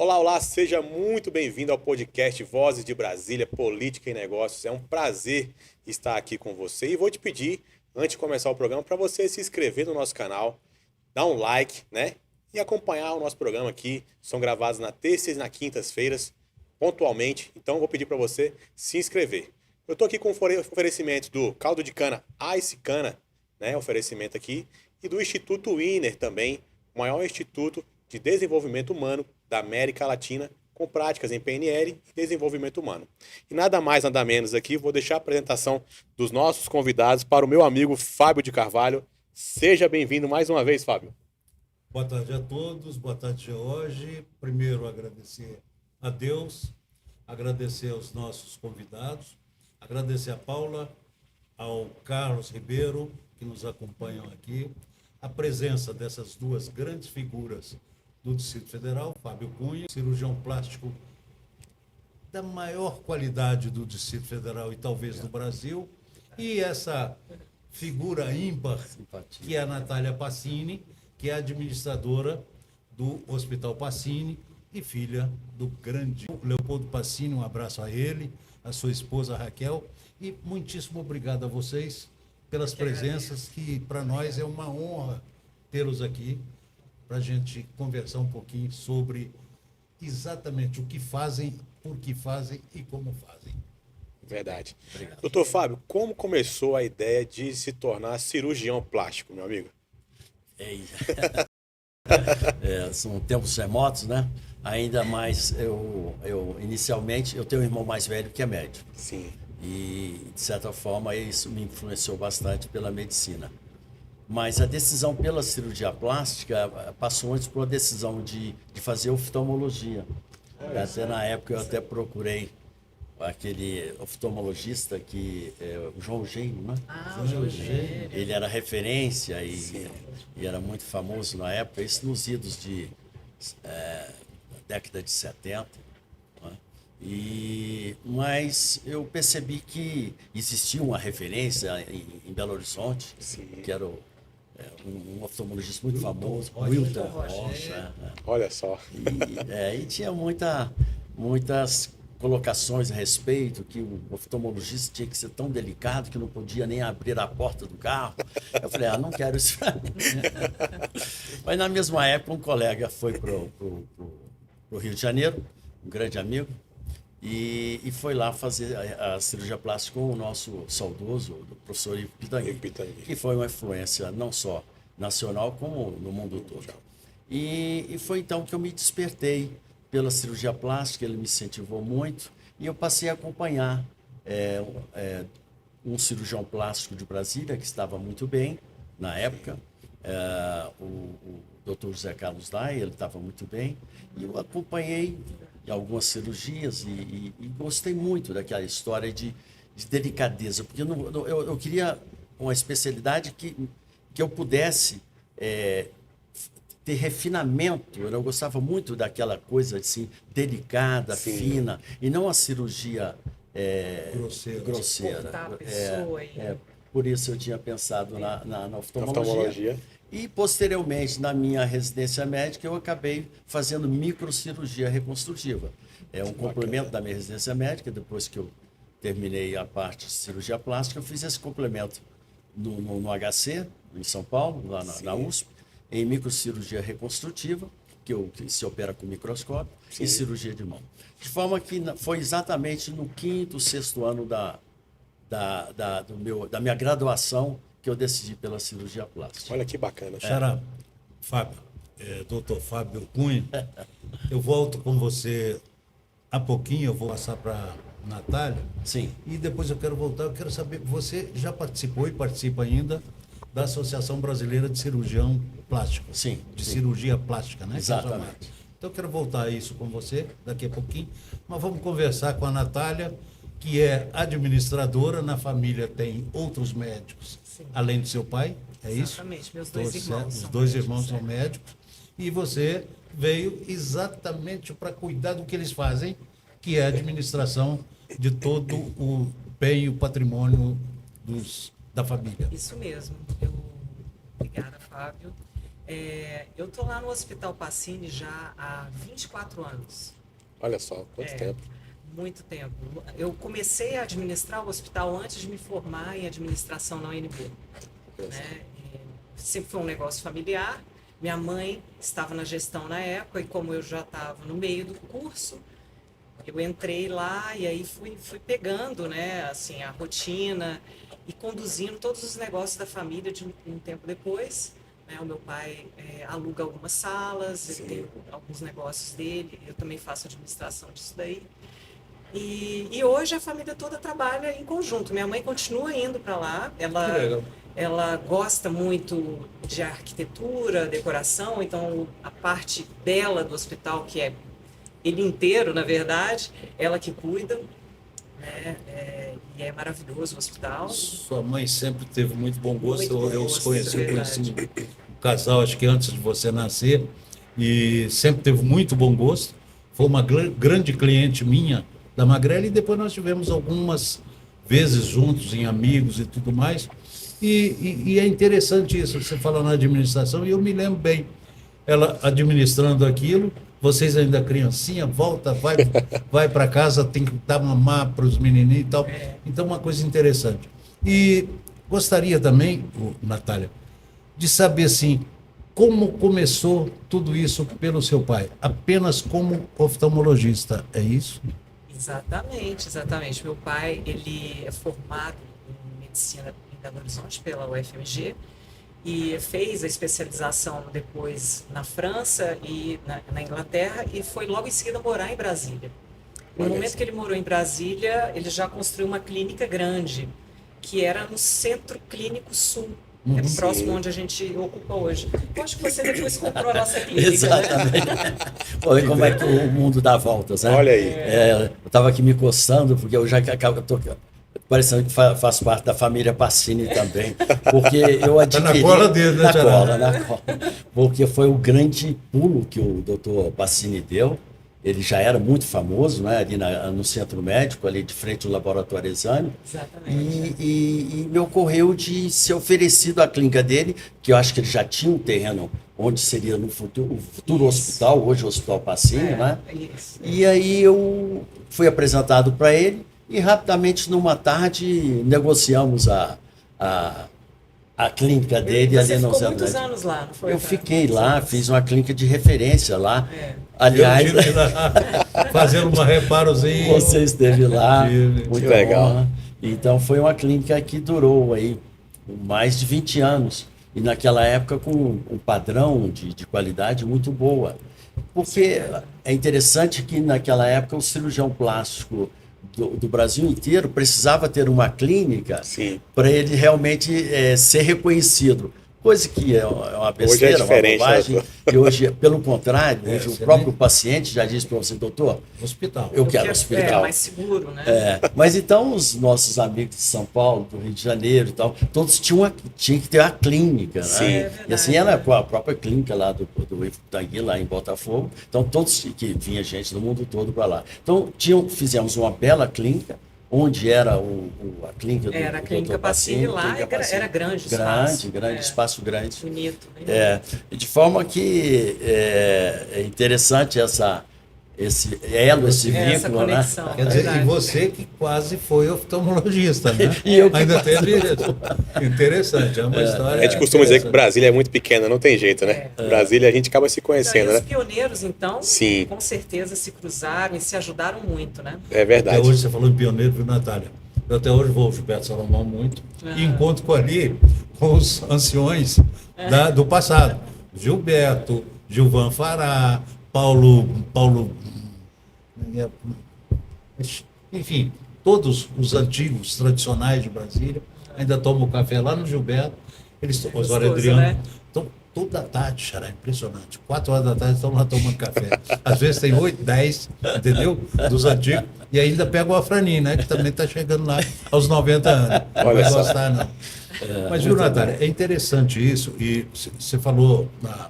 Olá, olá, seja muito bem-vindo ao podcast Vozes de Brasília, Política e Negócios. É um prazer estar aqui com você e vou te pedir, antes de começar o programa, para você se inscrever no nosso canal, dar um like, né? E acompanhar o nosso programa aqui. São gravados na terça e na quintas-feiras, pontualmente. Então, vou pedir para você se inscrever. Eu estou aqui com oferecimento do caldo de cana Ice Cana, né? Oferecimento aqui. E do Instituto Winner também, o maior instituto de desenvolvimento humano da América Latina, com práticas em PNL e desenvolvimento humano. E nada mais, nada menos aqui, vou deixar a apresentação dos nossos convidados para o meu amigo Fábio de Carvalho. Seja bem-vindo mais uma vez, Fábio. Boa tarde a todos, boa tarde, George. Primeiro, agradecer a Deus, agradecer aos nossos convidados, agradecer a Paula, ao Carlos Ribeiro, que nos acompanham aqui, a presença dessas duas grandes figuras do Distrito Federal, Fábio Cunha, cirurgião plástico da maior qualidade do Distrito Federal e talvez do Brasil, e essa figura ímpar, que é a Natália Pacini, que é administradora do Hospital Pacini e filha do grande Leopoldo Pacini. Um abraço a ele, a sua esposa Raquel, e muitíssimo obrigado a vocês pelas presenças, que para nós é uma honra tê-los aqui, para a gente conversar um pouquinho sobre exatamente o que fazem, por que fazem e como fazem. Verdade. Obrigado. Doutor Fábio, como começou a ideia de se tornar cirurgião plástico, meu amigo? São tempos remotos, né? Ainda mais, inicialmente, eu tenho um irmão mais velho que é médico. Sim. E, de certa forma, isso me influenciou bastante pela medicina. Mas a decisão pela cirurgia plástica passou antes por uma decisão de fazer oftalmologia. Até na época eu até procurei aquele oftalmologista que o João Gênio, né? O João Gênio. Ele era referência e era muito famoso na época, isso nos idos de década de 70. Né? Mas eu percebi que existia uma referência em Belo Horizonte, que era um oftalmologista muito famoso, Wilton Rocha. Olha só. E tinha muitas colocações a respeito, que o oftalmologista tinha que ser tão delicado que não podia nem abrir a porta do carro. Eu falei, não quero isso para mim. Mas na mesma época, um colega foi para o Rio de Janeiro, um grande amigo, e foi lá fazer a cirurgia plástica com o nosso saudoso o professor Ivo Pitangui, que foi uma influência não só nacional, como no mundo todo. E foi então que eu me despertei pela cirurgia plástica, ele me incentivou muito, e eu passei a acompanhar um cirurgião plástico de Brasília, que estava muito bem na época, o Dr. José Carlos Dai, ele estava muito bem, e eu acompanhei algumas cirurgias e gostei muito daquela história de delicadeza, porque eu queria uma especialidade que eu pudesse ter refinamento. Eu gostava muito daquela coisa assim, delicada, fina, e não a cirurgia grosseira. A pessoa Por isso eu tinha pensado na oftalmologia. E, posteriormente, na minha residência médica, eu acabei fazendo microcirurgia reconstrutiva. É um complemento da minha residência médica. Depois que eu terminei a parte de cirurgia plástica, eu fiz esse complemento no HC, em São Paulo, lá na USP, em microcirurgia reconstrutiva, que se opera com microscópio, e cirurgia de mão. De forma que foi exatamente no 5º, 6º ano da minha graduação que eu decidi pela cirurgia plástica. Olha que bacana. Xará, Fábio, doutor Fábio Cunha, eu volto com você a pouquinho, eu vou passar para Natália. Sim. E depois eu quero saber, você já participou e participa ainda da Associação Brasileira de Cirurgião Plástico. Sim. Cirurgia plástica, né? Exatamente. Então eu quero voltar a isso com você daqui a pouquinho, mas vamos conversar com a Natália, que é administradora. Na família tem outros médicos, além do seu pai, é isso? Exatamente, meus dois irmãos. Os dois irmãos são médicos, e você veio exatamente para cuidar do que eles fazem, que é a administração de todo o bem e o patrimônio da família. Isso mesmo. Obrigada, Fábio. Eu tô lá no Hospital Pacini já há 24 anos. Olha só, quanto tempo. Muito tempo. Eu comecei a administrar o hospital antes de me formar em administração na UNB. Né? Sempre foi um negócio familiar. Minha mãe estava na gestão na época e como eu já estava no meio do curso, eu entrei lá e aí fui pegando, né, assim, a rotina e conduzindo todos os negócios da família de um tempo depois. Né? O meu pai aluga algumas salas, ele tem alguns negócios dele, eu também faço administração disso daí. E hoje a família toda trabalha em conjunto. Minha mãe continua indo para lá. Ela gosta muito de arquitetura, decoração, então a parte dela do hospital, que é ele inteiro, na verdade, ela que cuida. Né? E é maravilhoso o hospital. Sua mãe sempre teve muito bom gosto. Muito bom Eu os gosto, conheci, é eu conheci verdade. um casal, acho que antes de você nascer, e sempre teve muito bom gosto. Foi uma grande cliente minha da Magrela, e depois nós tivemos algumas vezes juntos em amigos e tudo mais. E é interessante isso, você fala na administração, e eu me lembro bem, ela administrando aquilo, vocês ainda criancinha, volta, vai para casa, tem que dar mamar para os menininhos e tal. Então, uma coisa interessante. E gostaria também, Natália, de saber, assim, como começou tudo isso pelo seu pai? Apenas como oftalmologista, é isso? Exatamente, exatamente. Meu pai, ele é formado em medicina em Belo Horizonte pela UFMG e fez a especialização depois na França e na Inglaterra e foi logo em seguida morar em Brasília. No momento que ele morou em Brasília, ele já construiu uma clínica grande, que era no Centro Clínico Sul, que é próximo onde a gente ocupa hoje. Eu acho que você depois comprou a nossa clínica, Exatamente. né? Olha como é que o mundo dá voltas, né? Olha aí. Eu estava aqui me coçando, porque eu já acabo, tô parecendo que faço parte da família Pacini também, porque eu adquiri... na cola dele, né, na cola. Porque foi o grande pulo que o doutor Pacini deu. Ele já era muito famoso, né, ali no centro médico, ali de frente ao laboratório Exame. Exatamente. E me ocorreu de ser oferecido à clínica dele, que eu acho que ele já tinha um terreno onde seria no futuro, o futuro hospital, hoje o Hospital Pacini, né? Isso. E aí eu fui apresentado para ele e rapidamente, numa tarde, negociamos a clínica dele Você ali no ficou centro muitos médico. anos lá, não foi? Eu Fábio? fiquei lá, fiz uma clínica de referência lá. Aliás, Aliás, eu tive lá fazendo uma reparozinho. você esteve lá, Tive. muito Que legal. honra. Então foi uma clínica que durou aí mais de 20 anos. E naquela época com um padrão de qualidade muito boa. Porque é interessante que naquela época o cirurgião plástico do Brasil inteiro precisava ter uma clínica para ele realmente ser reconhecido. Coisa que é uma besteira, uma diferente, bobagem. né? E hoje, pelo contrário, hoje o você próprio paciente já diz para você, doutor, Hospital. eu quero Porque hospital. é mais seguro, né? Mas então os nossos amigos de São Paulo, do Rio de Janeiro e tal, todos tinham que ter a clínica, né? Sim. E assim era a própria clínica lá do Tangui, lá em Botafogo. Então todos que vinha gente do mundo todo para lá. Então fizemos uma bela clínica, onde era a clínica do Era a clínica Dr. Pacini lá, clínica Pacini. era grande o espaço. Grande, espaço grande. Bonito. Né? De forma que é interessante esse Essa vínculo, né? conexão. Quer dizer, Verdade. e você que quase foi oftalmologista, né? E eu que Ainda quase teve isso. Interessante, é uma história. A gente costuma dizer que interessante. Brasília é muito pequena, não tem jeito, né? Brasília a gente acaba se E conhecendo, os né? pioneiros, então, Sim. com certeza se cruzaram e se ajudaram muito, né? É verdade. Até hoje você falou em pioneiro, viu, Natália? Eu até hoje vou ao Gilberto Salomão muito e encontro com os anciões do passado. Gilberto, Gilvan Fará, Paulo, enfim, todos os antigos tradicionais de Brasília ainda tomam café lá no Gilberto. Eles, Osório Gostoso, Adriano, né? então, toda a tarde, Xará, impressionante. 4 horas da tarde estão lá tomando café. Às vezes tem 8, 10, entendeu? Dos antigos. E ainda pega o Afranim, né? Que também está chegando lá aos 90 anos. Não Olha vai só. gostar, não. Mas, viu, Natália, é interessante isso. E você falou na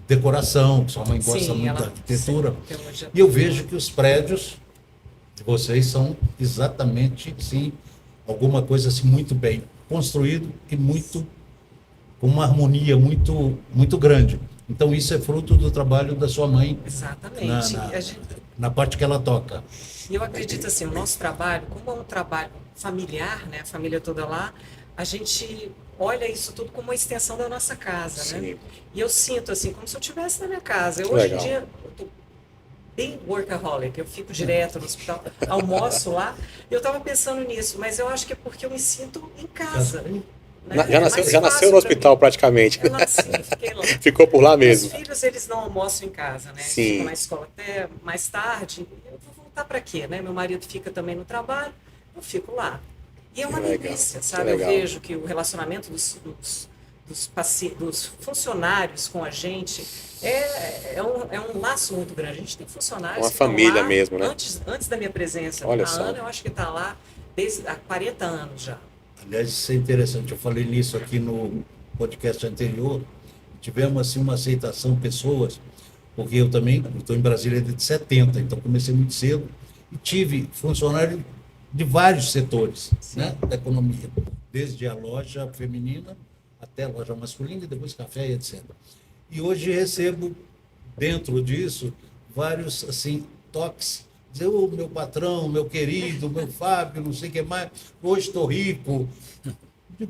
decoração, que sua mãe gosta Sim, muito ela- da arquitetura. sim, tem uma- E eu vejo que os prédios de vocês são exatamente, sim, alguma coisa assim muito bem construído e muito com uma harmonia muito grande. Então, isso é fruto do trabalho da sua mãe Exatamente. na parte que ela toca. E eu acredito assim, o nosso trabalho, como é um trabalho familiar, né, a família toda lá, a gente olha isso tudo como uma extensão da nossa casa, né? E eu sinto assim, como se eu estivesse na minha casa. Eu, hoje em dia, eu tô bem workaholic, eu fico direto no hospital, almoço lá. Eu estava pensando nisso, mas eu acho que é porque eu me sinto em casa. Né? Já nasceu no hospital praticamente. Eu nasci, fiquei lá. Ficou por lá mesmo. Os filhos, eles não almoçam em casa, né? Sim. Ficam na escola até mais tarde. Eu vou voltar para quê, né? Meu marido fica também no trabalho, eu fico lá. E é uma delícia, sabe? Eu vejo que o relacionamento dos funcionários com a gente é um laço muito grande. A gente tem funcionários uma que estão família lá mesmo, né? Antes da minha presença. Olha a só. Ana, eu acho que está lá há 40 anos já. Aliás, isso é interessante. Eu falei nisso aqui no podcast anterior. Tivemos assim uma aceitação, pessoas, porque eu também estou em Brasília desde 70, então comecei muito cedo e tive funcionário de vários setores, né, da economia, desde a loja feminina até a loja masculina e depois café e etc. E hoje recebo, dentro disso, vários assim toques. Dizer, ô, meu patrão, meu querido, meu Fábio, não sei o que mais, hoje estou rico.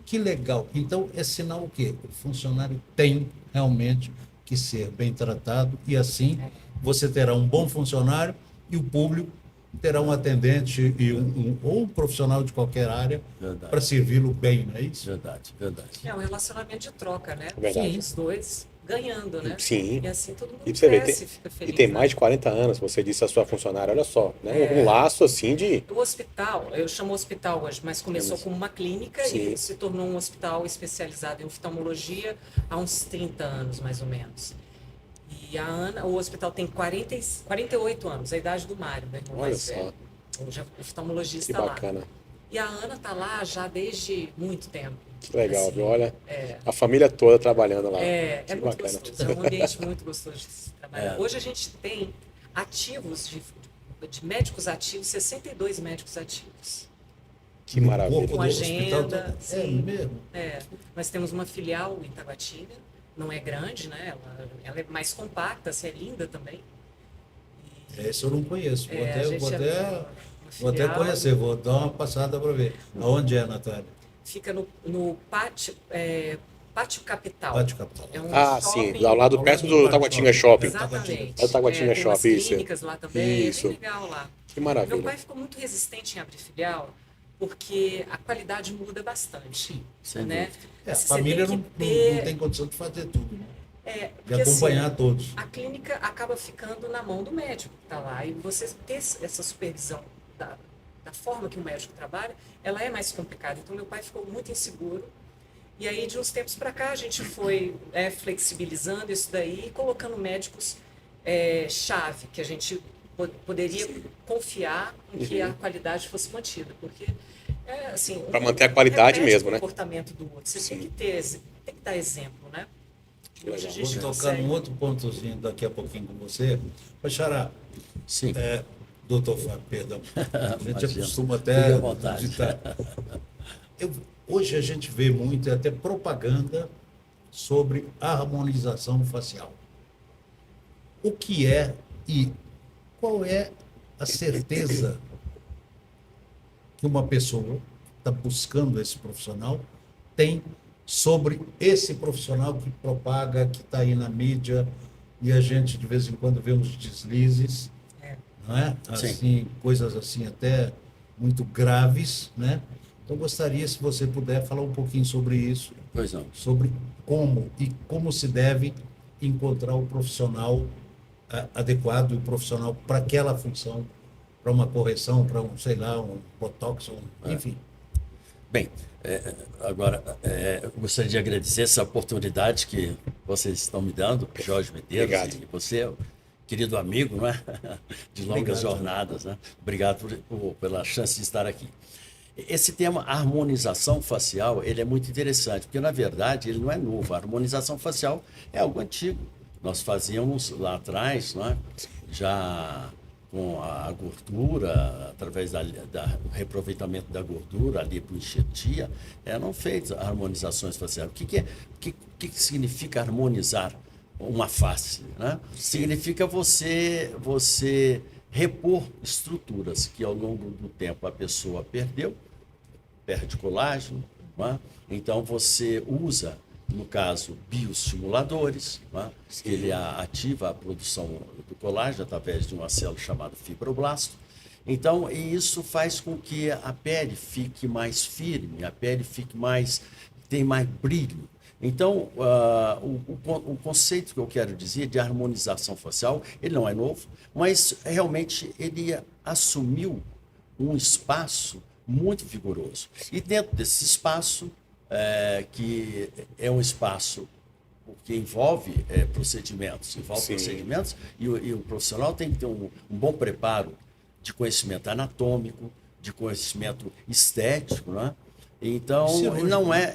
Que legal. Então, é sinal o quê? O funcionário tem realmente que ser bem tratado e assim você terá um bom funcionário e o público terá um atendente e ou um profissional de qualquer área para servi-lo bem, não é isso? Verdade. É um relacionamento de troca, né? Verdade. Os dois ganhando, né? Sim. E assim todo mundo E você vê, cresce, fica feliz. e tem né? mais de 40 anos, você disse a sua funcionária, olha só, né? Um laço assim de... O hospital, eu chamo hospital hoje, mas começou como uma clínica Sim. e se tornou um hospital especializado em oftalmologia há uns 30 anos, mais ou menos. E a Ana, o hospital tem 48 anos, a idade do Mário, meu irmão Olha mais só. velho. Hoje é oftalmologista Que lá. bacana. E a Ana está lá já desde muito tempo. Que legal, Assim, viu? Olha, a família toda trabalhando lá. É Que muito bacana. gostoso, é um ambiente muito gostoso de se trabalhar. Hoje a gente tem ativos, de médicos ativos, 62 médicos ativos. Que maravilha. corpo Com do agenda, hospital, é sim. mesmo? Nós temos uma filial em Taguatinga, não é grande, né? Ela é mais compacta, assim, é linda também. Esse eu não conheço. Vou A até, gente vou é até, uma vou até filial, conhecer, vou dar uma passada para ver. Aonde é, Natália? Fica no Pátio Capital. Pátio Capital. É um Sim, shopping. ao lado perto do Taguatinga Shopping. Exatamente. É o Taguatinga tem umas Shopping, isso. clínicas lá também, Isso. é bem legal lá. Que Meu maravilha. pai ficou muito resistente em abrir filial, porque a qualidade muda bastante. Sem Né? dúvida. A Você família tem não, que ter- não tem condição de fazer tudo, né? É, De porque, acompanhar assim, todos. a clínica acaba ficando na mão do médico que está lá. E você ter essa supervisão da forma que o médico trabalha, ela é mais complicada. Então, meu pai ficou muito inseguro. E aí, de uns tempos para cá, a gente foi flexibilizando isso daí e colocando médicos chave, que a gente poderia confiar em que a qualidade fosse mantida. Porque, assim... Pra manter a qualidade repete mesmo, o né? comportamento do outro. Você tem que dar exemplo, né? Que Hoje a legal. gente Vou tocar consegue. num outro pontozinho daqui a pouquinho com você. Mas, Xará, Sim. doutor Fábio, perdão. A gente Imagina. acostuma Fique até à vontade. digitar. Hoje a gente vê muito, até propaganda, sobre harmonização facial. O que é e qual é a certeza que uma pessoa que está buscando esse profissional tem sobre esse profissional que propaga, que está aí na mídia, e a gente de vez em quando vê uns deslizes, não é? Assim, coisas assim até muito graves, né? Então gostaria, se você puder, falar um pouquinho sobre isso, Pois não. sobre como se deve encontrar o profissional adequado, o profissional para aquela função, para uma correção, para sei lá, um botox, enfim. Bem, agora, eu gostaria de agradecer essa oportunidade que vocês estão me dando, Jorge Medeiros, Obrigado. e você, querido amigo, não é? De longas Obrigado. jornadas, né? Obrigado pela chance de estar aqui. Esse tema harmonização facial, ele é muito interessante, porque na verdade ele não é novo. A harmonização facial é algo antigo. Nós fazíamos lá atrás, não é? Já com a gordura, através do reaproveitamento da gordura, a lipoenxertia, eram feitas harmonizações faciais. O que significa harmonizar uma face? Né? Significa você repor estruturas que ao longo do tempo a pessoa perde colágeno, né? Então você usa, no caso, bioestimuladores, né? Ele ativa a produção do colágeno através de uma célula chamada fibroblasto. Então, e isso faz com que a pele fique mais firme, a pele tem mais brilho. Então, o conceito que eu quero dizer de harmonização facial, ele não é novo, mas realmente ele assumiu um espaço muito vigoroso. E dentro desse espaço, que é um espaço que envolve procedimentos, e o profissional tem que ter um bom preparo de conhecimento anatômico, de conhecimento estético, né? Então, cirúrgico. Não é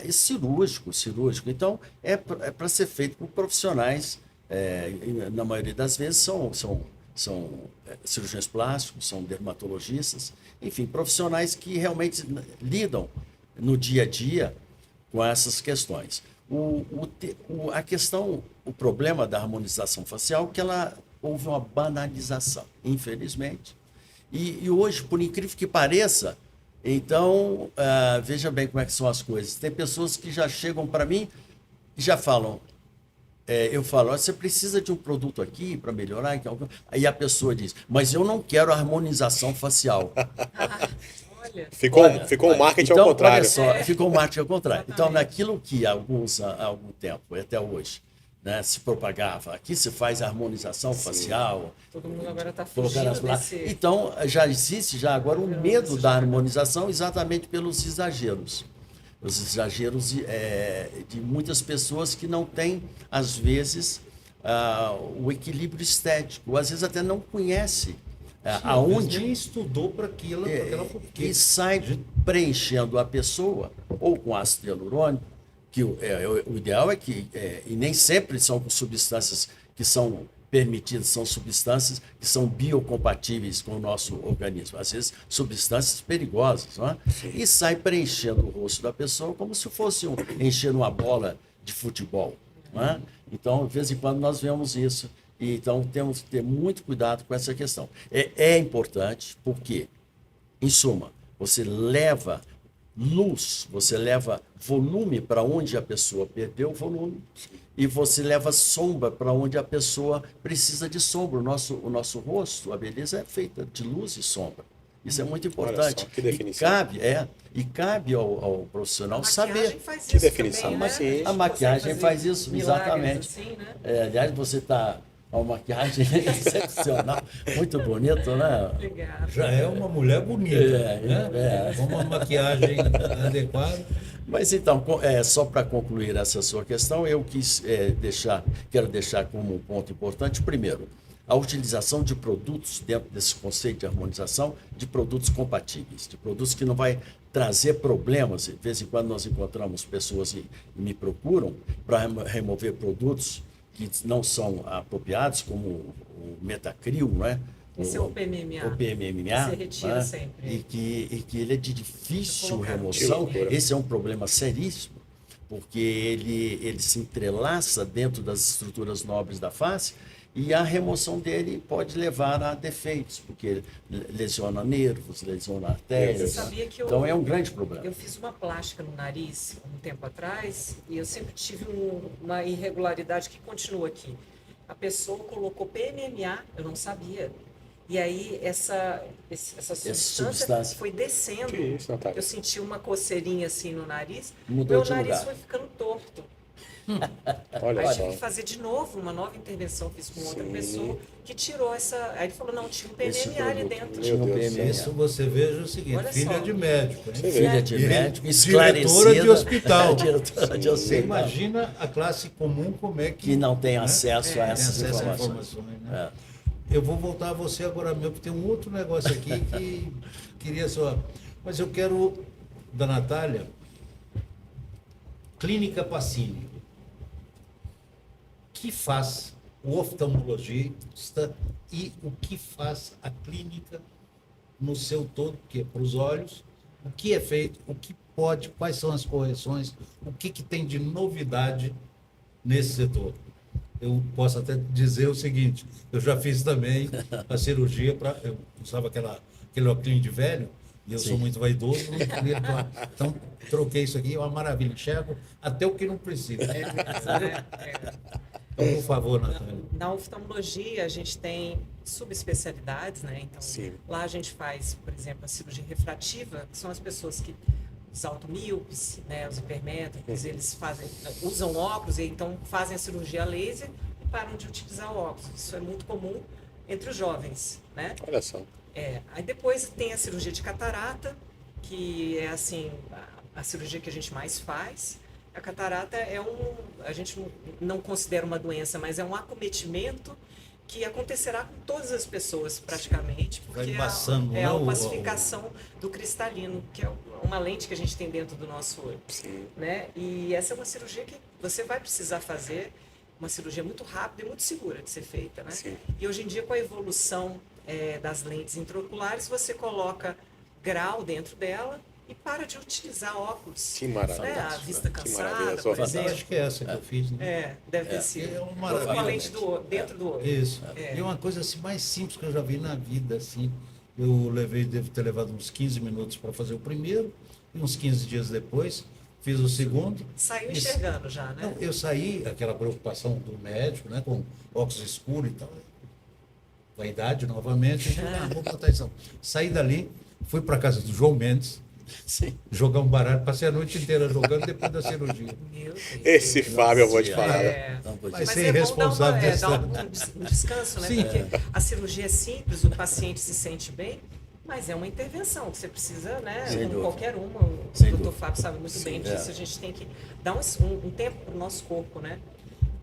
cirúrgico. Então, é para ser feito por profissionais, na maioria das vezes são cirurgiões plásticos, são dermatologistas, enfim, profissionais que realmente lidam no dia a dia com essas questões. O problema da harmonização facial é que houve uma banalização, infelizmente. E hoje, por incrível que pareça, então, veja bem como é que são as coisas. Tem pessoas que já chegam para mim e já falam, eu falo, você precisa de um produto aqui para melhorar? Aí a pessoa diz, mas eu não quero harmonização facial. Olha. Ficou o marketing ao contrário. Olha só, ficou o marketing ao contrário. Então, Exatamente. naquilo que há algum tempo, até hoje, né, se propagava, aqui se faz harmonização facial. Todo mundo agora está Colocar fugindo desse... Então, já existe agora um medo da harmonização exatamente pelos exageros. Os exageros de muitas pessoas que não têm, às vezes, o equilíbrio estético, ou às vezes até não conhece aonde... Nem estudou para aquilo, e sai preenchendo a pessoa, ou com ácido hialurônico, que o ideal é que, e nem sempre são substâncias que são permitidas, são substâncias que são biocompatíveis com o nosso organismo. Às vezes, substâncias perigosas, não é? E sai preenchendo o rosto da pessoa como se fosse encher uma bola de futebol. Não é? Então, de vez em quando, nós vemos isso. E, então, temos que ter muito cuidado com essa questão. É importante porque, em suma, você leva luz, você leva volume para onde a pessoa perdeu o volume e você leva sombra para onde a pessoa precisa de sombra. O nosso rosto, a beleza é feita de luz e sombra. Isso é muito importante. Olha só, que definição. E cabe ao profissional saber. Faz Que isso definição. também, né? Sim. A maquiagem Consegue faz fazer isso, milagres exatamente. assim, né? Aliás, você está uma maquiagem excepcional, muito bonito, né? Obrigada. já é uma mulher bonita, né? Com uma maquiagem adequada. Mas então, só para concluir essa sua questão, eu quero deixar como um ponto importante, primeiro, a utilização de produtos dentro desse conceito de harmonização, de produtos compatíveis, de produtos que não vai trazer problemas. De vez em quando nós encontramos pessoas que me procuram para remover produtos que não são apropriados, como o Metacril, né? Esse é o PMMA. O PMMA, Você retira né? sempre. E que ele é de difícil Colocar. remoção. Que loucura. Esse é um problema seríssimo, porque ele se entrelaça dentro das estruturas nobres da face e a remoção dele pode levar a defeitos, porque lesiona nervos, lesiona artérias. Você sabia que Então é um grande problema. Eu fiz uma plástica no nariz um tempo atrás e eu sempre tive uma irregularidade que continua aqui. A pessoa colocou PMMA, eu não sabia. E aí essa substância foi descendo. Que isso, Natália? Eu senti uma coceirinha assim no nariz. Mudou Meu de nariz lugar. foi ficando torto. Olha Aí só. tive que fazer de novo uma nova intervenção, fiz com outra Sim. pessoa que tirou essa. Aí ele falou, não, tinha um Esse PMMA ali produto. dentro. Tinha um Meu Deus do PMMA. Isso você veja o seguinte, Olha filha só. de médico, hein? Você vê. Filha de E médico, diretora esclarecida. de hospital. Diretora de Você hospital. imagina a classe comum como é Que não tem né? acesso a Tem essas acesso a informações. né? É. Eu vou voltar a você agora mesmo, porque tem um outro negócio aqui que queria só... Mas eu quero, da Natália, Clínica Pacini, que faz o oftalmologista e o que faz a clínica no seu todo, que é para os olhos, o que é feito, o que pode, quais são as correções, o que tem de novidade nesse setor. Eu posso até dizer o seguinte, eu já fiz também a cirurgia, eu usava aquele óculos de velho, e eu sou muito vaidoso, não queria então troquei isso aqui, é uma maravilha, enxergo até o que não precisa. Então, por favor, Natália. Na oftalmologia, a gente tem subespecialidades, né? Então, Sim. lá a gente faz, por exemplo, a cirurgia refrativa, que são as pessoas que, os automíopes, né? Os hipermétropes, eles usam óculos e então fazem a cirurgia a laser e param de utilizar o óculos. Isso é muito comum entre os jovens, né? Olha só. Aí depois tem a cirurgia de catarata, que é assim, a cirurgia que a gente mais faz. A catarata a gente não considera uma doença, mas é um acometimento que acontecerá com todas as pessoas praticamente, porque é a opacificação do cristalino, que é uma lente que a gente tem dentro do nosso olho. Sim. Né? E essa é uma cirurgia que você vai precisar fazer, uma cirurgia muito rápida e muito segura de ser feita. Né? Sim. E hoje em dia, com a evolução das lentes intraoculares, você coloca grau dentro dela e para de utilizar óculos. Que maravilha. Né? A vista Que cansada, maravilha. por Eu exemplo. acho que é essa que eu fiz, né? Deve ter sido. É uma Com maravilha. a lente dentro do olho. Isso. E uma coisa assim, mais simples que eu já vi na vida, assim, eu devo ter levado uns 15 minutos para fazer o primeiro, e uns 15 dias depois fiz o segundo. Saiu enxergando já, né? Não, eu saí, aquela preocupação do médico, né, com óculos escuros e tal, vaidade novamente, vou botar isso. Saí dali, fui para casa do João Mendes, Sim. jogar um baralho, passei a noite inteira jogando depois da cirurgia. Meu Deus. Esse Fábio eu vou te falar. Não pode Mas ser. ser é bom irresponsável desse dar tamanho. um descanso, né? Sim. Porque a cirurgia é simples, o paciente se sente bem, mas é uma intervenção que você precisa, né? Sem Como dúvida. qualquer uma. O Sem doutor dúvida. Fábio sabe muito bem disso. A gente tem que dar um tempo para o nosso corpo, né?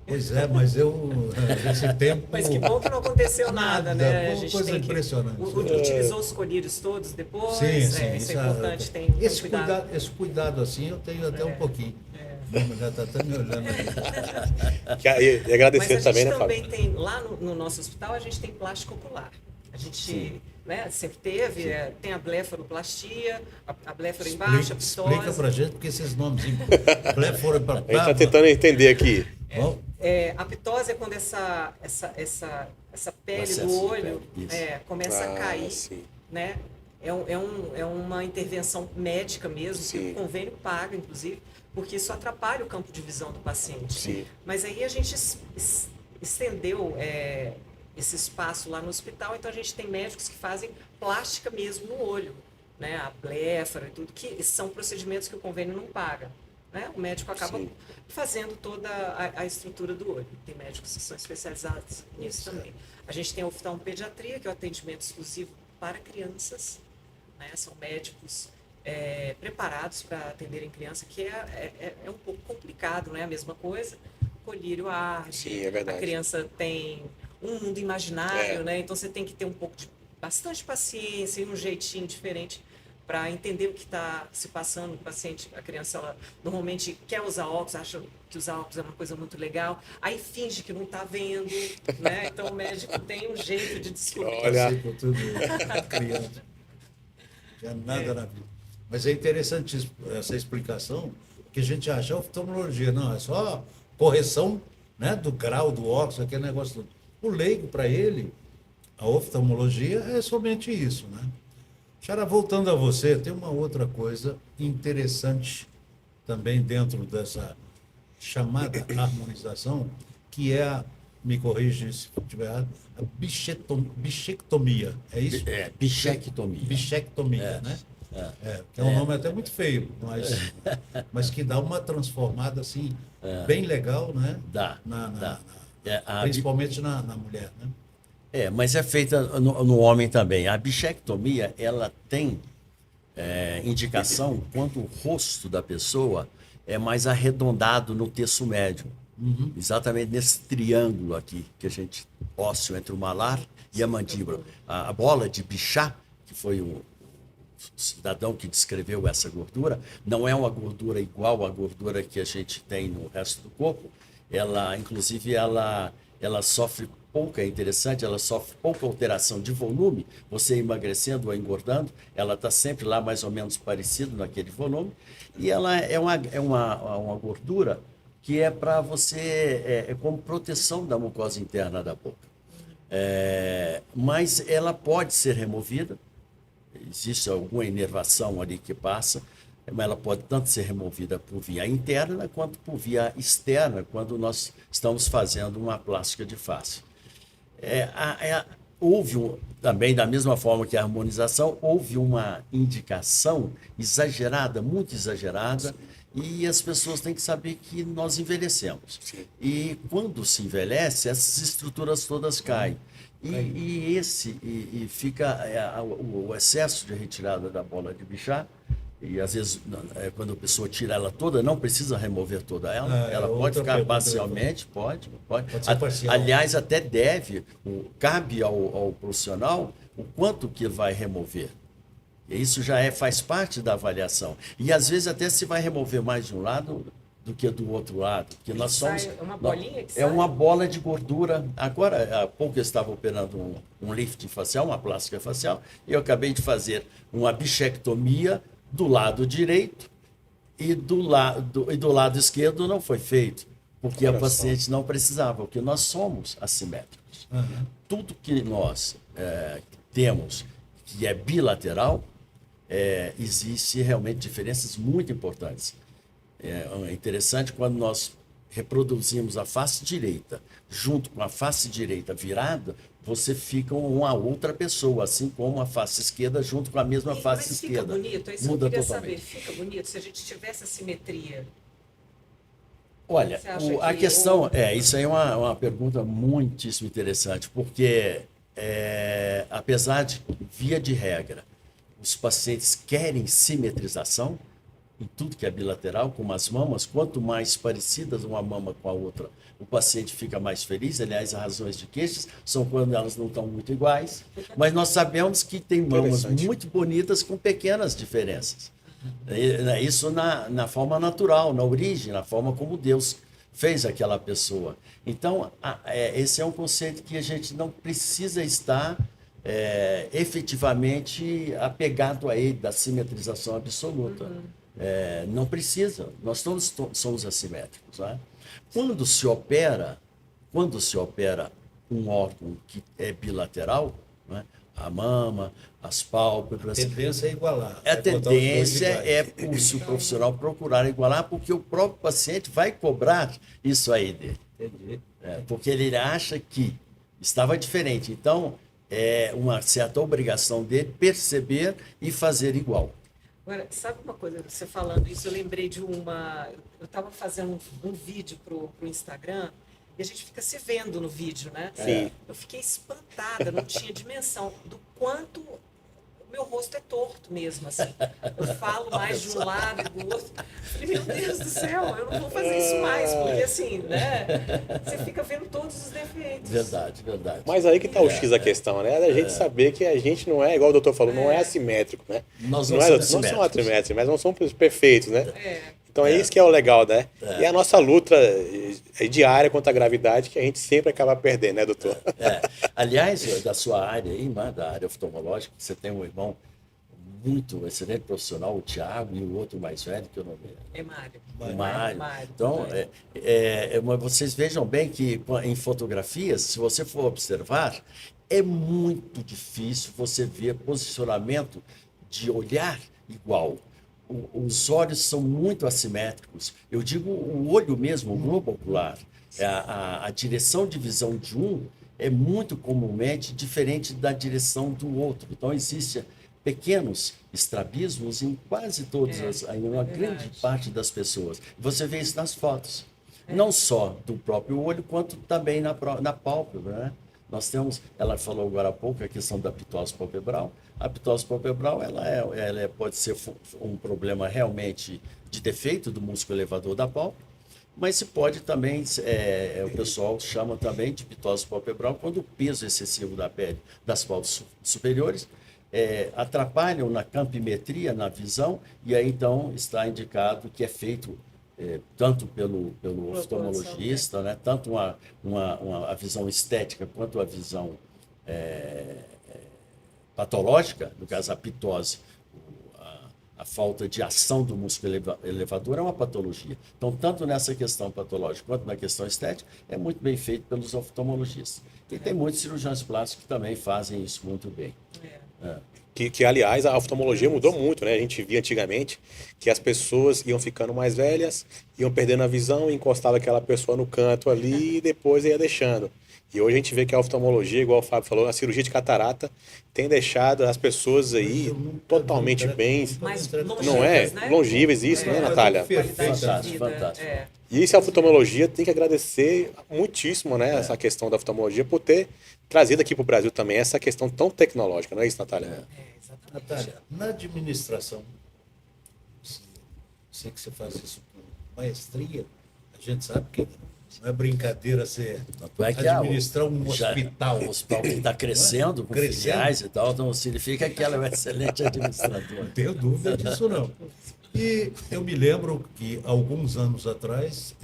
Pois é, mas esse tempo... Mas que bom que não aconteceu nada, né? Foi A uma gente coisa tem que impressionante. utilizou os colírios todos depois. Sim, Isso é importante, tem esse cuidado. esse cuidado assim eu tenho até um pouquinho. Minha mulher está até me olhando ali. E agradecer Mas a também, gente né, também Fábio? tem, lá no nosso hospital, a gente tem plástico ocular. A gente né, sempre teve, tem a blefaroplastia, a blefaro embaixo, a ptose. Explica pra gente, porque esses nomes... Blefaroplastia. A gente está tentando entender aqui. A ptose é quando essa pele Excesso do de olho pele, isso. começa a cair, Sim. né? É uma intervenção médica mesmo, que Sim. o convênio paga, inclusive, porque isso atrapalha o campo de visão do paciente. Sim. Mas aí a gente estendeu esse espaço lá no hospital, então a gente tem médicos que fazem plástica mesmo no olho, né? A blefaro e tudo, que são procedimentos que o convênio não paga. Né? O médico acaba Sim. fazendo toda a estrutura do olho. Tem médicos que são especializados nisso também. A gente tem a oftalmopediatria, que é o atendimento exclusivo para crianças. Né? São médicos preparados para atenderem criança, que é um pouco complicado, não é a mesma coisa. O colírio arde, Sim, é verdade. a criança tem um mundo imaginário, né? Então você tem que ter bastante paciência e um jeitinho diferente para entender o que está se passando. O paciente, a criança, ela normalmente quer usar óculos, acha que usar óculos é uma coisa muito legal, aí finge que não está vendo, né? Então o médico tem um jeito de descobrir. Olha. Passei por tudo isso, criança. Não tinha nada na vida. Mas é interessante essa explicação, que a gente acha oftalmologia, não, é só correção, né, do grau do óculos, aquele negócio todo. O leigo, para ele, a oftalmologia é somente isso, né? Xará, voltando a você, tem uma outra coisa interessante também dentro dessa chamada harmonização, que é me corrige se estiver errado, a bichectomia, é isso? Bichectomia. Bichectomia, né? Que é um nome até muito feio, mas que dá uma transformada assim, bem legal, né? Dá. Principalmente na mulher, né? Mas é feita no homem também. A bichectomia, ela tem indicação quando o rosto da pessoa é mais arredondado no terço médio. Exatamente nesse triângulo aqui, que a gente ósseo entre o malar e a mandíbula. A bola de Bichat, que foi o cidadão que descreveu essa gordura, não é uma gordura igual à gordura que a gente tem no resto do corpo. Ela, inclusive, ela ela sofre pouca, é interessante, ela sofre pouca alteração de volume, você emagrecendo ou engordando, ela está sempre lá mais ou menos parecido naquele volume, e ela é uma gordura que é para você, é como proteção da mucosa interna da boca. Mas ela pode ser removida, existe alguma inervação ali que passa, mas ela pode tanto ser removida por via interna quanto por via externa, quando nós estamos fazendo uma plástica de face. Houve também, da mesma forma que a harmonização, houve uma indicação exagerada, muito exagerada, e as pessoas têm que saber que nós envelhecemos. Sim. E quando se envelhece, essas estruturas todas caem. E fica o excesso de retirada da bola de Bichat, e às vezes, quando a pessoa tira ela toda, não precisa remover toda ela, ela pode ficar parcialmente, pode ser parcial. Aliás, até deve, cabe ao profissional o quanto que vai remover. E isso já faz parte da avaliação. E às vezes até se vai remover mais de um lado do que do outro lado. Porque nós somos. É uma bolinha que É uma bola de gordura. Agora, há pouco eu estava operando um lifting facial, uma plástica facial, e eu acabei de fazer uma bichectomia do lado direito e do lado esquerdo não foi feito, porque a paciente não precisava, porque nós somos assimétricos. Uhum. Tudo que nós temos que é bilateral, existe realmente diferenças muito importantes. É interessante quando nós reproduzimos a face direita junto com a face direita virada, você fica uma outra pessoa, assim como a face esquerda junto com a mesma face mas esquerda. Fica bonito, é isso muda que eu queria totalmente. saber. Fica bonito se a gente tivesse a simetria? Olha, Você acha a que questão isso aí é uma pergunta muitíssimo interessante, porque apesar de, via de regra, os pacientes querem simetrização em tudo que é bilateral, como as mamas, quanto mais parecidas uma mama com a outra, o paciente fica mais feliz. Aliás, as razões de queixas são quando elas não estão muito iguais, mas nós sabemos que tem mamas muito bonitas com pequenas diferenças. Isso na forma natural, na origem, na forma como Deus fez aquela pessoa. Então, esse é um conceito que a gente não precisa estar efetivamente apegado a ele, da simetrização absoluta. Não precisa, nós todos somos assimétricos. Né? Quando se opera um órgão que é bilateral, né? A mama, as pálpebras. A tendência é igualar. A tendência é o profissional procurar igualar, porque o próprio paciente vai cobrar isso aí dele. Entendi. Porque ele acha que estava diferente. Então, é uma certa obrigação dele perceber e fazer igual. Agora, sabe uma coisa, você falando isso, eu lembrei de uma... Eu estava fazendo um vídeo para o Instagram, e a gente fica se vendo no vídeo, né? Sim. Eu fiquei espantada, não tinha dimensão do quanto o meu rosto é torto mesmo, assim. Eu falo mais de um lado e do outro. Falei, meu Deus do céu, eu não vou fazer isso mais, porque assim, né? Você fica vendo todos os defeitos. Verdade. Mas aí que está o X da questão, né? A gente saber que a gente não é, igual o doutor falou, não é assimétrico, né? Nós não somos assimétricos, mas não somos perfeitos, né? Então é isso que é o legal, né? E a nossa luta diária contra a gravidade que a gente sempre acaba perdendo, né, doutor? Aliás, da sua área aí, da área oftalmológica, você tem um irmão muito excelente profissional, o Thiago, e o outro mais velho, que eu não lembro. É Mário. Então, vocês vejam bem que em fotografias, se você for observar, é muito difícil você ver posicionamento de olhar igual. Os olhos são muito assimétricos. Eu digo o olho mesmo, o globo ocular. A direção de visão de um é muito comumente diferente da direção do outro. Então, existem pequenos estrabismos em quase todas, em uma grande parte das pessoas. Você vê isso nas fotos. Não só do próprio olho, quanto também na pálpebra, né? Nós temos, ela falou agora há pouco, a questão da pitose palpebral. A pitose palpebral ela pode ser um problema realmente de defeito do músculo elevador da pálpebra, mas se pode também, o pessoal chama também de pitose palpebral quando o peso excessivo da pele das pálpebras superiores atrapalham na campimetria, na visão, e aí então está indicado que é feito tanto pelo oftalmologista, né? Tanto a visão estética quanto a visão patológica, no caso a pitose, a falta de ação do músculo elevador é uma patologia. Então, tanto nessa questão patológica quanto na questão estética, é muito bem feito pelos oftalmologistas. E tem muitos cirurgiões plásticos que também fazem isso muito bem. Aliás, a oftalmologia mudou muito, né? A gente via antigamente que as pessoas iam ficando mais velhas, iam perdendo a visão, encostava aquela pessoa no canto ali e depois ia deixando. E hoje a gente vê que a oftalmologia, igual o Fábio falou, a cirurgia de catarata tem deixado as pessoas aí totalmente bem, Mais não é? longevas, né? Longíveis, isso, né, Natália? Qualidade de vida. Fantástico. E isso a oftalmologia tem que agradecer muitíssimo, né, essa questão da oftalmologia por ter trazido aqui para o Brasil também essa questão tão tecnológica, não é isso, Natália? Exatamente. Natália, na administração, sei que você faz isso com maestria, a gente sabe que não é brincadeira você administrar um hospital. O hospital está crescendo, com filiais e tal, então significa que ela é um excelente administrador. Não tenho dúvida disso, não. E eu me lembro que, alguns anos atrás,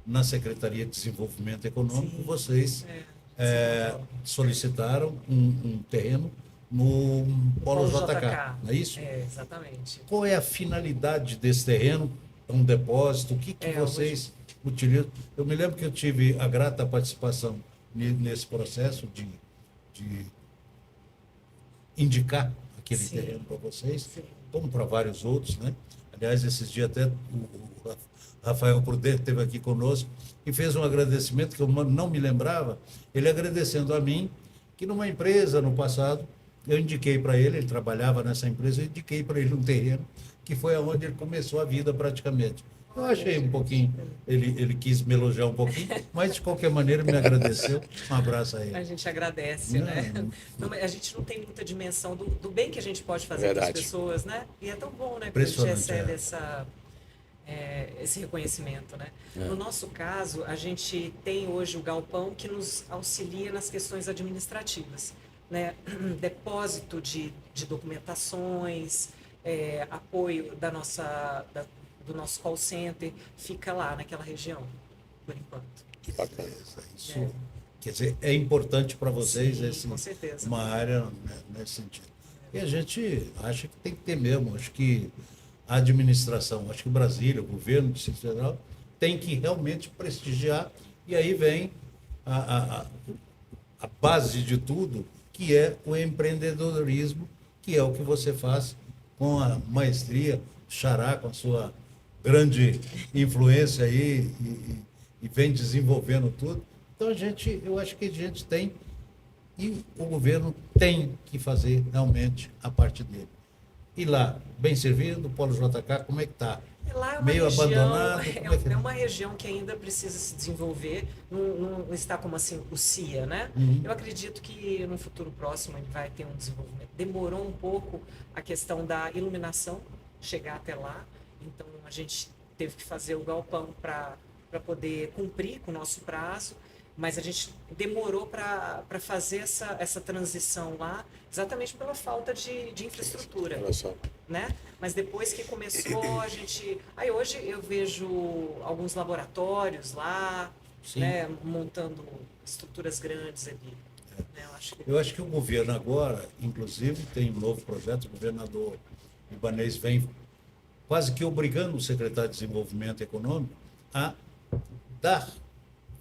na Secretaria de Desenvolvimento Econômico, vocês solicitaram um terreno no Polo JK, não é isso? Exatamente. Qual é a finalidade desse terreno? É um depósito? O que vocês utilizam? Eu me lembro que eu tive a grata participação nesse processo de indicar aquele terreno para vocês, como para vários outros, né? Aliás, esses dias até o Rafael Prudente esteve aqui conosco e fez um agradecimento que eu não me lembrava, ele agradecendo a mim, que numa empresa no passado, eu indiquei para ele trabalhava nessa empresa, eu indiquei para ele um terreno, que foi aonde ele começou a vida praticamente. Eu achei um pouquinho, ele quis me elogiar um pouquinho, mas de qualquer maneira me agradeceu. Um abraço a ele. A gente agradece, né? Não, a gente não tem muita dimensão do bem que a gente pode fazer para as pessoas, né? E é tão bom, né? Que a gente recebe esse reconhecimento, né? No nosso caso, a gente tem hoje o galpão que nos auxilia nas questões administrativas, né? Depósito de documentações, apoio do nosso call center, fica lá naquela região, por enquanto. Que bacana. Isso, quer dizer, é importante para vocês. Sim, com certeza. Uma área, né, nesse sentido. E a gente acha que tem que ter mesmo. Acho que a administração, acho que Brasília, o governo, o Distrito Federal, tem que realmente prestigiar. E aí vem a base de tudo, que é o empreendedorismo, que é o que você faz com a maestria, Xará, com a sua grande influência aí e vem desenvolvendo tudo. Então eu acho que a gente tem, e o governo tem que fazer realmente a parte dele. E lá, bem servido, o Polo JK, como é que está? Lá é uma meio região, abandonado? É uma região que ainda precisa se desenvolver, não está como assim o CIA, né? Eu acredito que no futuro próximo ele vai ter um desenvolvimento. Demorou um pouco a questão da iluminação chegar até lá, então a gente teve que fazer o galpão para poder cumprir com o nosso prazo, mas a gente demorou para fazer essa transição lá, exatamente pela falta de infraestrutura, né? Mas depois que começou, a gente... Aí hoje eu vejo alguns laboratórios lá, né, montando estruturas grandes ali. Né? Eu acho que o governo agora, inclusive, tem um novo projeto, o governador Ibanez vem quase que obrigando o secretário de Desenvolvimento Econômico a dar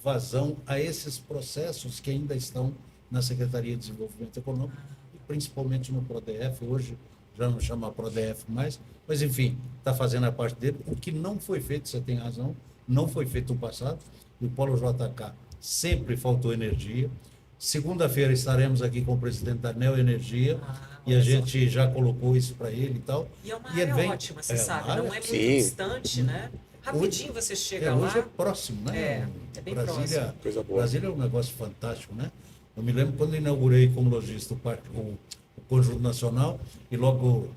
vazão a esses processos que ainda estão na Secretaria de Desenvolvimento Econômico, e principalmente no PRODEF, hoje já não chama PRODEF mais, mas enfim, está fazendo a parte dele. O que não foi feito, você tem razão, não foi feito no passado, e o Polo JK sempre faltou energia. Segunda-feira estaremos aqui com o presidente da Neo Energia, e a gente já colocou isso para ele e tal. E é uma área ótima, você sabe, não é muito distante, né? Rapidinho você chega lá. Hoje é próximo, né? É bem Brasília, próximo. Coisa boa. Brasília é um negócio fantástico, né? Eu me lembro quando eu inaugurei como lojista o Conjunto Nacional, e logo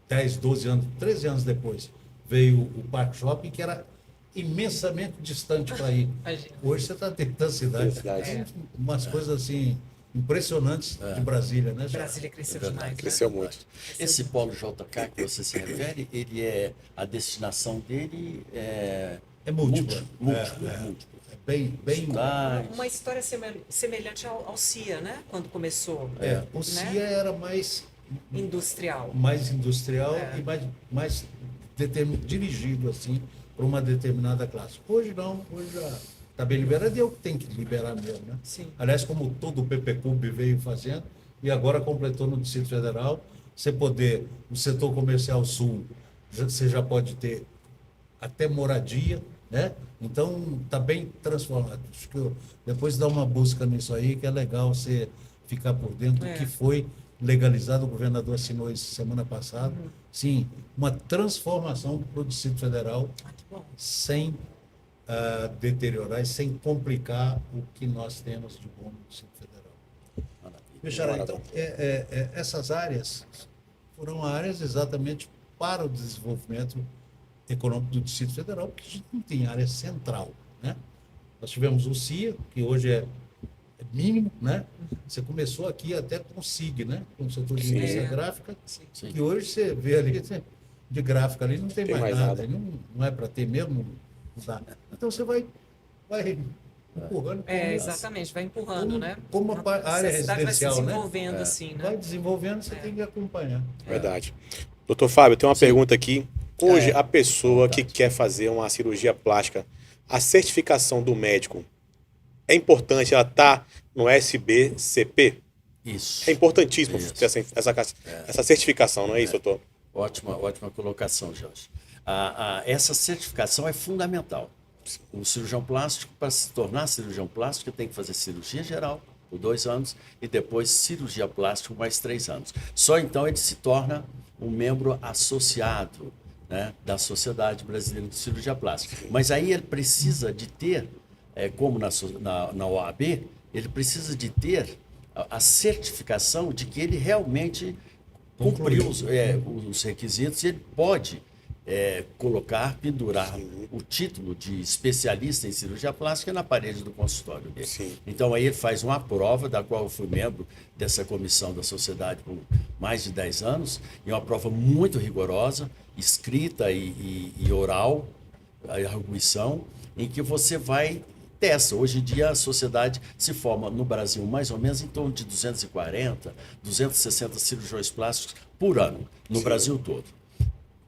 10, 12 anos, 13 anos depois, veio o Parque Shopping, que era imensamente distante para ir. Hoje você está dentro da cidade. Umas coisas assim impressionantes de Brasília, né, Geraldo? Brasília cresceu demais. Né? Cresceu muito. Esse polo JK que você se refere, ele a destinação dele é múltipla. múltiplo. Bem. Uma história semelhante ao CIA, né? Quando começou. O CIA era mais industrial. E mais dirigido assim para uma determinada classe. Hoje não, hoje já está bem liberado e é o que tem que liberar mesmo, né? Sim. Aliás, como todo o PPCUB veio fazendo e agora completou no Distrito Federal, no setor comercial sul, você já pode ter até moradia, né? Então, está bem transformado. Acho que depois dá uma busca nisso aí, que é legal você ficar por dentro do que foi legalizado. O governador assinou isso semana passada. Sim, uma transformação para o Distrito Federal sem deteriorar e sem complicar o que nós temos de bom no Distrito Federal. Bechara, então, essas áreas foram áreas exatamente para o desenvolvimento econômico do Distrito Federal, porque a gente não tem área central, né? Nós tivemos o CIA, que hoje é mínimo, né? Você começou aqui até com o SIG, né? Com o setor de indústria gráfica, que hoje você vê ali, de gráfica ali, não tem mais nada. Não é para ter mesmo, não dá. Então você vai empurrando. Exatamente, vai empurrando, né? Como a área residencial, vai se desenvolvendo, assim, né? Vai desenvolvendo, você tem que acompanhar. Verdade. Doutor Fábio, tem uma pergunta aqui. Hoje, a pessoa que quer fazer uma cirurgia plástica, a certificação do médico, é importante ela estar no SBCP? Isso. É importantíssimo ter essa certificação, não é isso, doutor? Ótima colocação, Jorge. Essa certificação é fundamental. O cirurgião plástico, para se tornar cirurgião plástico, tem que fazer cirurgia geral por 2 anos e depois cirurgia plástica por mais 3 anos. Só então ele se torna um membro associado, né, da Sociedade Brasileira de Cirurgia Plástica. Mas aí ele precisa de ter, como na OAB, ele precisa de ter a certificação de que ele realmente cumpriu os requisitos e ele pode pendurar o título de especialista em cirurgia plástica na parede do consultório dele. Sim. Então aí ele faz uma prova, da qual eu fui membro dessa comissão da sociedade por mais de 10 anos, e uma prova muito rigorosa, escrita e oral, a arguição, em que você testa. Hoje em dia a sociedade se forma no Brasil mais ou menos em torno de 240, 260 cirurgiões plásticos por ano, no Brasil todo,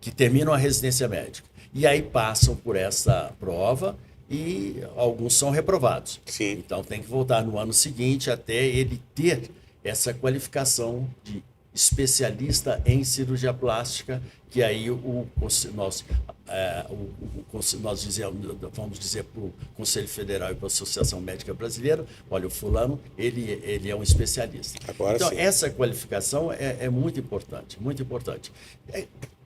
que terminam a residência médica. E aí passam por essa prova e alguns são reprovados. Sim. Então tem que voltar no ano seguinte até ele ter essa qualificação de especialista em cirurgia plástica, que aí nós vamos dizer para o Conselho Federal e para a Associação Médica Brasileira, olha, o fulano, ele é um especialista. Agora então, sim. Essa qualificação é muito importante, muito importante.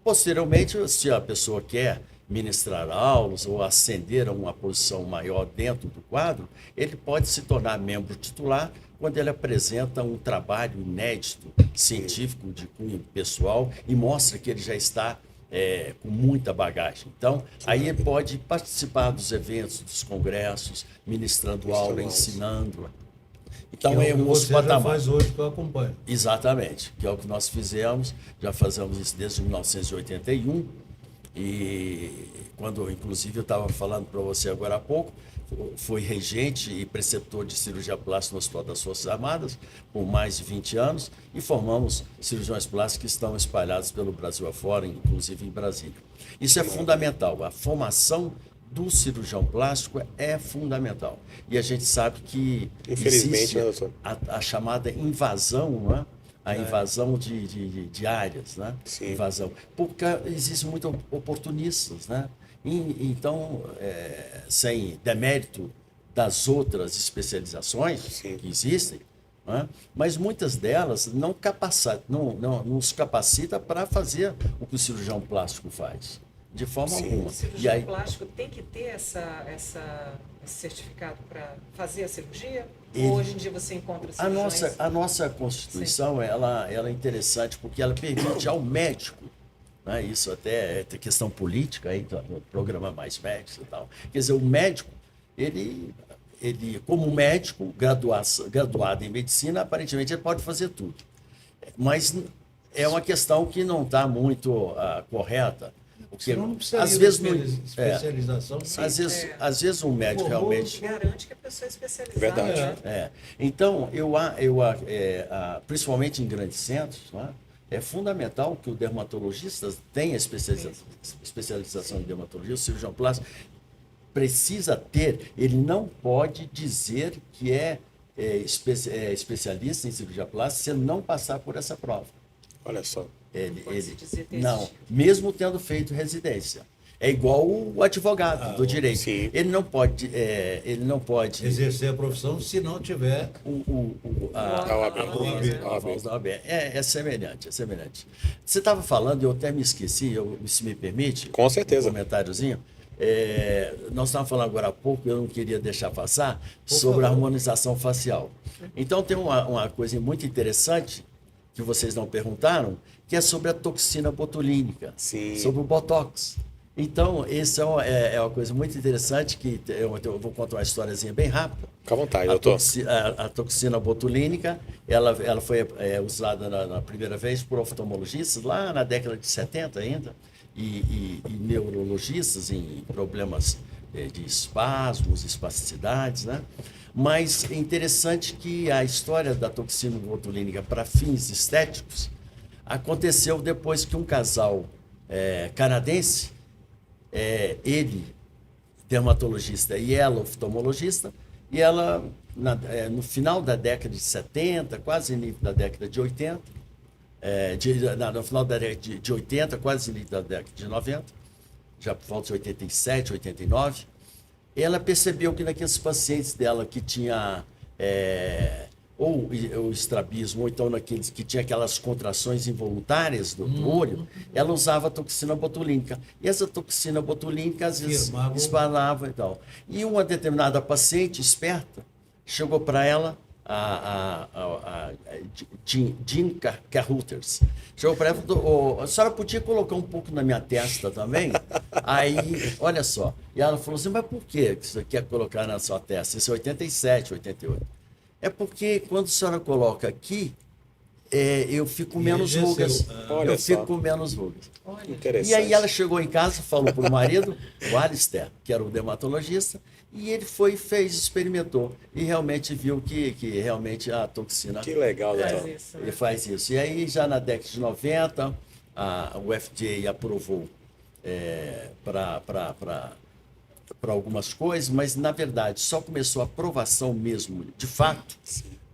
Posteriormente, se a pessoa quer ministrar aulas ou ascender a uma posição maior dentro do quadro, ele pode se tornar membro titular quando ele apresenta um trabalho inédito, científico, de cunho pessoal, e mostra que ele já está com muita bagagem. Então, aí ele pode participar dos eventos, dos congressos, ministrando aula, ensinando. Então, é um outro patamar. Faz hoje que eu acompanho. Exatamente, que é o que nós fizemos, já fazemos isso desde 1981, e quando, inclusive, eu estava falando para você agora há pouco, fui regente e preceptor de cirurgia plástica no Hospital das Forças Armadas por mais de 20 anos e formamos cirurgiões plásticos que estão espalhados pelo Brasil afora, inclusive em Brasília. Isso é fundamental, a formação do cirurgião plástico é fundamental. E a gente sabe que infelizmente, existe a chamada invasão, não é? A invasão de áreas, né? Sim. Invasão. Porque existem muitos oportunistas, né? Então, sem demérito das outras especializações Sim. que existem, né? Mas muitas delas não nos capacita para fazer o que o cirurgião plástico faz, de forma alguma. O cirurgião plástico tem que ter esse certificado para fazer a cirurgia? Ou hoje em dia você encontra cirurgiões? A nossa Constituição ela é interessante porque ela permite ao médico, né, isso até é questão política, aí, no programa Mais Médicos e tal. Quer dizer, o médico, ele como médico, graduado em medicina, aparentemente ele pode fazer tudo. Mas é uma questão que não está muito correta. Porque, Senão não precisaria às vezes, especialização. às vezes um médico realmente... Garante que a pessoa é especializada. Verdade. né? Então, principalmente em grandes centros, não é fundamental que o dermatologista tenha especialização em dermatologia, o cirurgião plástico precisa ter, ele não pode dizer que é especialista em cirurgia plástica se ele não passar por essa prova. Olha só. Pode-se dizer ter Não, existido. mesmo tendo feito residência. É igual o advogado do direito. sim. Ele não pode Exercer a profissão se não tiver. A OAB. a voz da OAB. É semelhante, é semelhante. Você estava falando, eu até me esqueci, se me permite. Com certeza. Um comentáriozinho. Nós estávamos falando agora há pouco, eu não queria deixar passar, sobre a favor. harmonização facial. Então tem uma coisa muito interessante que vocês não perguntaram, que é sobre a toxina botulínica, Sim. sobre o Botox. Então, isso é uma coisa muito interessante, que eu vou contar uma historiazinha bem rápida. Fica à vontade, A, doutor. a toxina botulínica, ela foi usada na primeira vez por oftalmologistas lá na década de 70 ainda, e neurologistas em problemas de espasmos, espasticidades, né? Mas é interessante que a história da toxina botulínica para fins estéticos aconteceu depois que um casal canadense, ele, dermatologista, e ela, oftalmologista, e ela, no final da década de 70, quase início da década de 80, no final da década de 80, quase início da década de 90, já por volta de 87, 89, ela percebeu que naqueles pacientes dela que tinha ou o estrabismo, ou então naqueles que tinha aquelas contrações involuntárias do olho, ela usava toxina botulínica. E essa toxina botulínica, às vezes, espalhava e tal. E uma determinada paciente esperta chegou para ela, a Jean Carruthers, chegou para ela e falou: a senhora podia colocar um pouco na minha testa também? Aí, olha só, e ela falou assim: mas por que você quer colocar na sua testa? Isso é 87, 88. É porque quando a senhora coloca aqui, eu fico com menos rugas. Olha Eu fico só. com menos rugas. Interessante. E aí ela chegou em casa, falou para o marido, o Alistair, que era o dermatologista, e ele experimentou e realmente viu que realmente a toxina Que legal, doutor. Faz isso, né? ele faz isso. E aí já na década de 90, o FDA aprovou para algumas coisas, mas na verdade só começou a aprovação mesmo, de fato,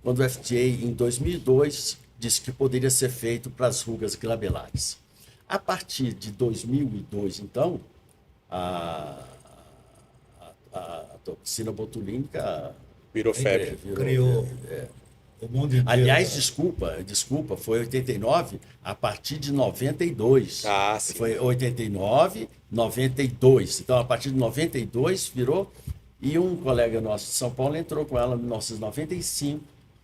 quando o FDA em 2002 disse que poderia ser feito para as rugas glabelares. A partir de 2002, então, a toxina botulínica Virou febre. Criou o mundo inteiro. Aliás, desculpa, foi 89 a partir de 92. Ah, sim. Foi 89, 92. Então, a partir de 92 virou, e um colega nosso de São Paulo entrou com ela em 1995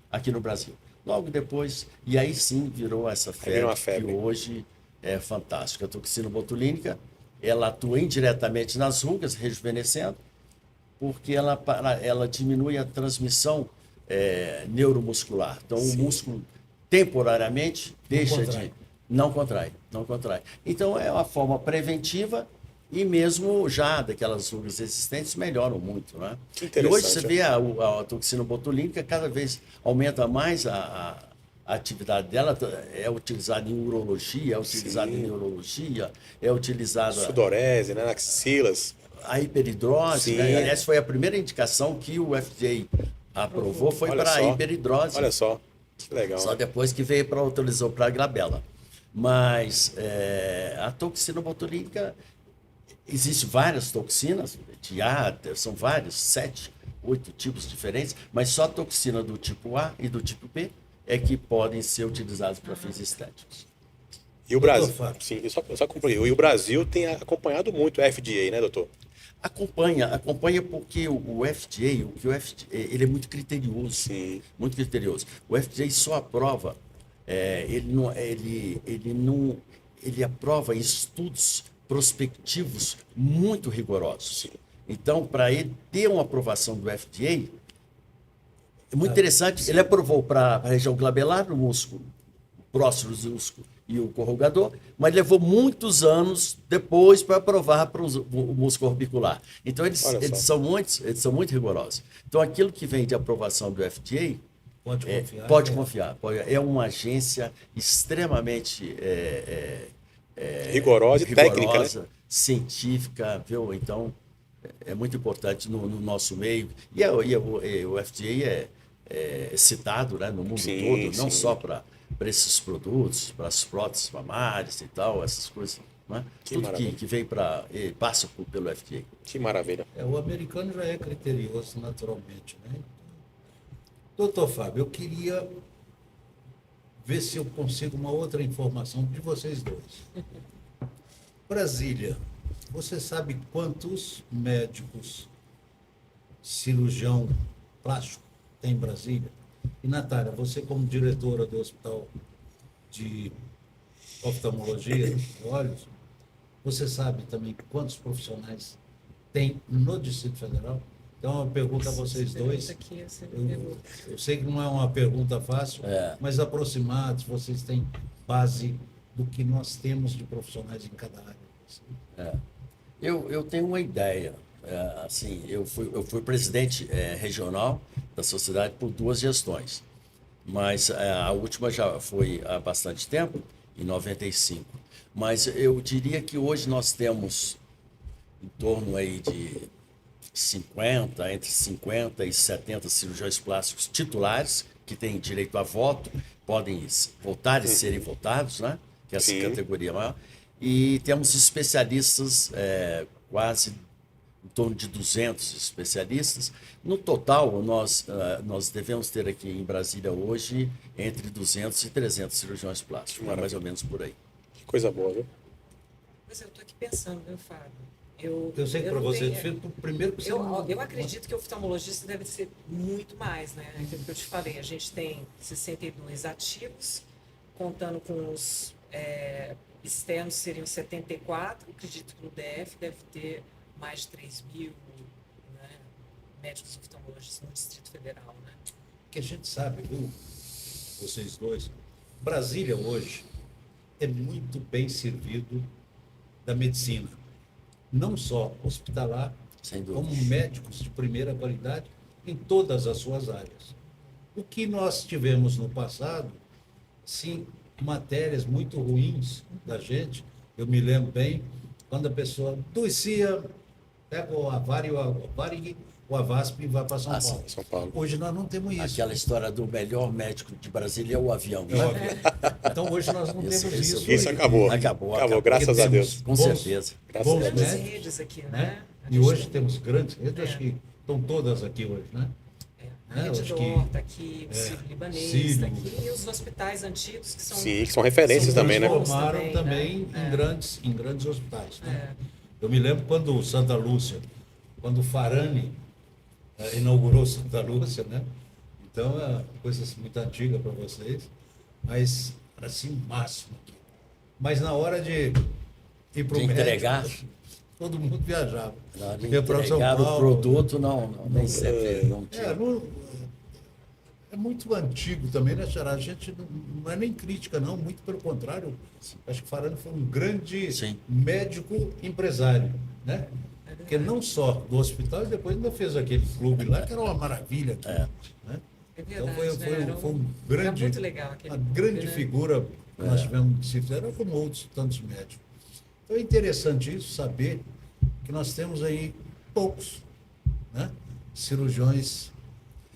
aqui no Brasil. Logo depois, e aí sim virou essa virou uma febre, febre. que hoje é fantástica. A toxina botulínica, ela atua indiretamente nas rugas, rejuvenescendo, porque ela diminui a transmissão neuromuscular. Então, o músculo temporariamente deixa de... Não contrai. Então, é uma forma preventiva e mesmo já daquelas rugas existentes melhoram muito, né? Que E interessante. hoje você vê a toxina botulínica cada vez aumenta mais a atividade dela, é utilizada em urologia, é utilizada em neurologia, é utilizada... Sudorese, né? Axilas. A hiperidrose, Sim. né? Aliás, foi a primeira indicação que o FDA aprovou, foi Olha para a só. hiperidrose. Olha só. Que legal. Só depois que veio autorizou para a glabela. Mas a toxina botulínica, existem várias toxinas, são vários, 7, 8 tipos diferentes, mas só a toxina do tipo A e do tipo B é que podem ser utilizadas para fins estéticos. E o Brasil, Fábio. sim, eu só concluí. E o Brasil tem acompanhado muito a FDA, né, doutor? Acompanha porque o FDA, ele é muito criterioso. Sim. Muito criterioso. O FDA só aprova, ele aprova estudos prospectivos muito rigorosos. Então, para ele ter uma aprovação do FDA, é muito interessante. Ele aprovou para a região glabelar, o músculo, o próximo músculo e o corrugador, mas levou muitos anos depois para aprovar para o músculo orbicular. Então, eles são muito rigorosos. Então, aquilo que vem de aprovação do FDA, pode confiar. É uma agência extremamente rigorosa e técnica, né? Científica, viu? Então, é muito importante no nosso meio. E o FDA é citado, né, no mundo todo, não só para esses produtos, para as próteses mamárias e tal, essas coisas. Né? Tudo que vem passa pelo FDA. Que maravilha. O americano já é criterioso naturalmente, né? Doutor Fábio, eu queria ver se eu consigo uma outra informação de vocês dois. Brasília, você sabe quantos médicos cirurgião plástico tem em Brasília? E, Natália, você como diretora do Hospital de Oftalmologia de Olhos, você sabe também quantos profissionais tem no Distrito Federal? Então, uma pergunta a vocês dois. Eu sei que não é uma pergunta fácil, mas aproximados, vocês têm base do que nós temos de profissionais em cada área. Eu tenho uma ideia. Assim, eu fui presidente regional da sociedade por 2 gestões, mas a última já foi há bastante tempo, em 95. Mas eu diria que hoje nós temos em torno aí de entre 50 e 70 cirurgiões plásticos titulares que têm direito a voto, podem votar e serem votados, né? Que é essa categoria maior. E temos especialistas, quase em torno de 200 especialistas. No total, nós devemos ter aqui em Brasília hoje entre 200 e 300 cirurgiões plásticos, mais ou menos por aí. Que coisa boa, viu? Pois eu estou aqui pensando, viu, Fábio? Eu sei que para você é difícil, primeiro que você eu acredito que o oftalmologista deve ser muito mais, né? Aquilo que eu te falei, a gente tem 62 ativos, contando com os externos seriam 74, acredito que no DF deve ter mais de 3 mil, né, médicos oftalmologistas no Distrito Federal, né? Que a gente sabe, viu, vocês dois, Brasília hoje é muito bem servido da medicina, não só hospitalar, como médicos de primeira qualidade em todas as suas áreas. O que nós tivemos no passado, sim, matérias muito ruins da gente, eu me lembro bem, quando a pessoa adoecia, pega o Avari, o Avasp e vai para São Paulo. Hoje nós não temos isso. Aquela história do melhor médico de Brasília é o avião. É o avião. Então hoje nós não temos isso. Isso acabou, graças a Deus. Com certeza. Grandes redes aqui, né? E hoje temos grandes redes, acho que estão todas aqui hoje, né? A Rede Dor está aqui, o Sírio Libanês está aqui, e os hospitais antigos que são... Sim, que são referências também, né? Transformaram também em grandes hospitais. Né? Eu me lembro quando o Santa Lúcia, quando o Farani inaugurou Santa Lúcia, né? Então, é uma coisa muito antiga para vocês, mas assim, o máximo aqui. Mas na hora de ir para o entregar, todo mundo viajava. Entregar o produto, nem sempre não tinha. É muito antigo também, né, Xará? A gente não é nem crítica, não, muito pelo contrário. Acho que o Farani foi um grande médico empresário, né? Porque não só do hospital, e depois ainda fez aquele clube lá, que era uma maravilha. Né? É verdade, então foi um grande, muito legal uma grande figura que nós tivemos no Distrito Federal, como outros tantos médicos. Então é interessante isso, saber que nós temos aí poucos, né, cirurgiões.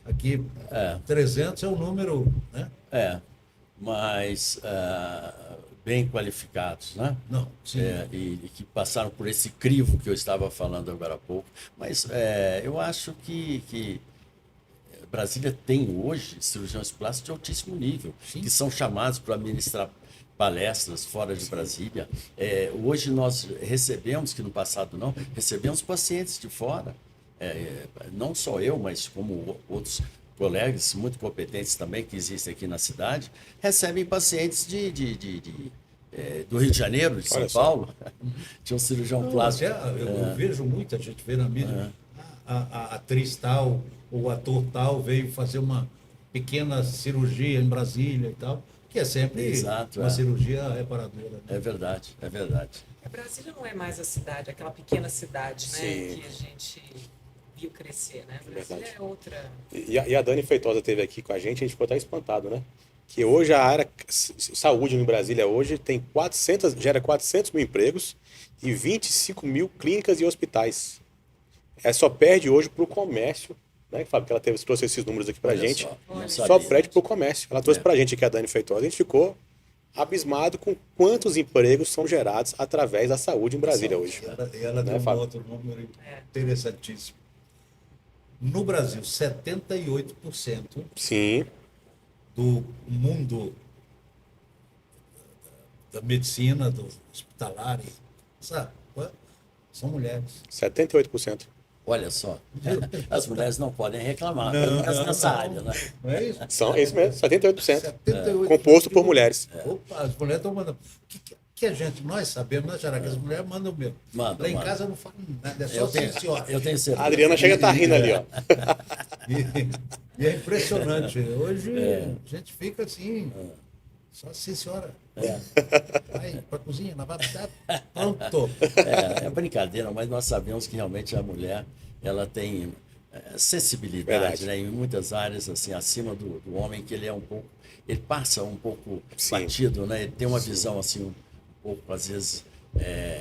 Aqui, 300 é o número, né? Mas bem qualificados, né? Não, sim. E que passaram por esse crivo que eu estava falando agora há pouco. Mas eu acho que Brasília tem hoje cirurgiões plásticos de altíssimo nível, que são chamados para ministrar palestras fora de Brasília. Hoje nós recebemos, que no passado não, recebemos pacientes de fora. Não só eu, mas como outros colegas muito competentes também que existem aqui na cidade, recebem pacientes de do Rio de Janeiro, de São Olha só. Paulo. Tinha um cirurgião Não, plástico. eu vejo muita gente vê na mídia, a atriz tal, o ator tal veio fazer uma pequena cirurgia em Brasília e tal, que é sempre Exato, uma cirurgia reparadora. Né? É verdade, é verdade. Brasília não é mais a cidade, aquela pequena cidade, né, Sim. que a gente viu crescer, né? Brasília Verdade. é outra. E a Dani Feitosa esteve aqui com a gente ficou até espantado, né? Que hoje a área saúde em Brasília hoje tem 400, gera 400 mil empregos e 25 mil clínicas e hospitais. Só perde hoje para o comércio, né, Fábio? Que ela trouxe esses números aqui pra Olha gente. só, não Só Só sabia. perde para o comércio. Ela trouxe pra gente aqui a Dani Feitosa. A gente ficou abismado com quantos empregos são gerados através da saúde em Brasília hoje. Ela Né, deu um Fábio? outro número interessantíssimo. No Brasil, 78% Sim, do mundo da medicina, do hospitalar, sabe? São mulheres. 78%. Olha só, as mulheres não podem reclamar, pelo menos nessa área, né? Não é isso? É isso mesmo, 78%. 78%. Composto por mulheres. Opa, as mulheres estão mandando. Que a gente, nós sabemos, né, Xará, que as mulheres mandam mesmo. Manda, Lá em manda. casa eu não falo nada, é só Eu sim, tenho, senhora. eu tenho certeza. A Adriana chega a estar rindo ali, ó. E é impressionante. Hoje a gente fica assim, só sim, senhora. Vai pra cozinha, lavar prato, pronto. É brincadeira, mas nós sabemos que realmente a mulher ela tem sensibilidade, Verdade. né, em muitas áreas assim acima do homem, que ele é um pouco, ele passa um pouco Sim. batido, né? Ele tem uma visão assim um pouco às vezes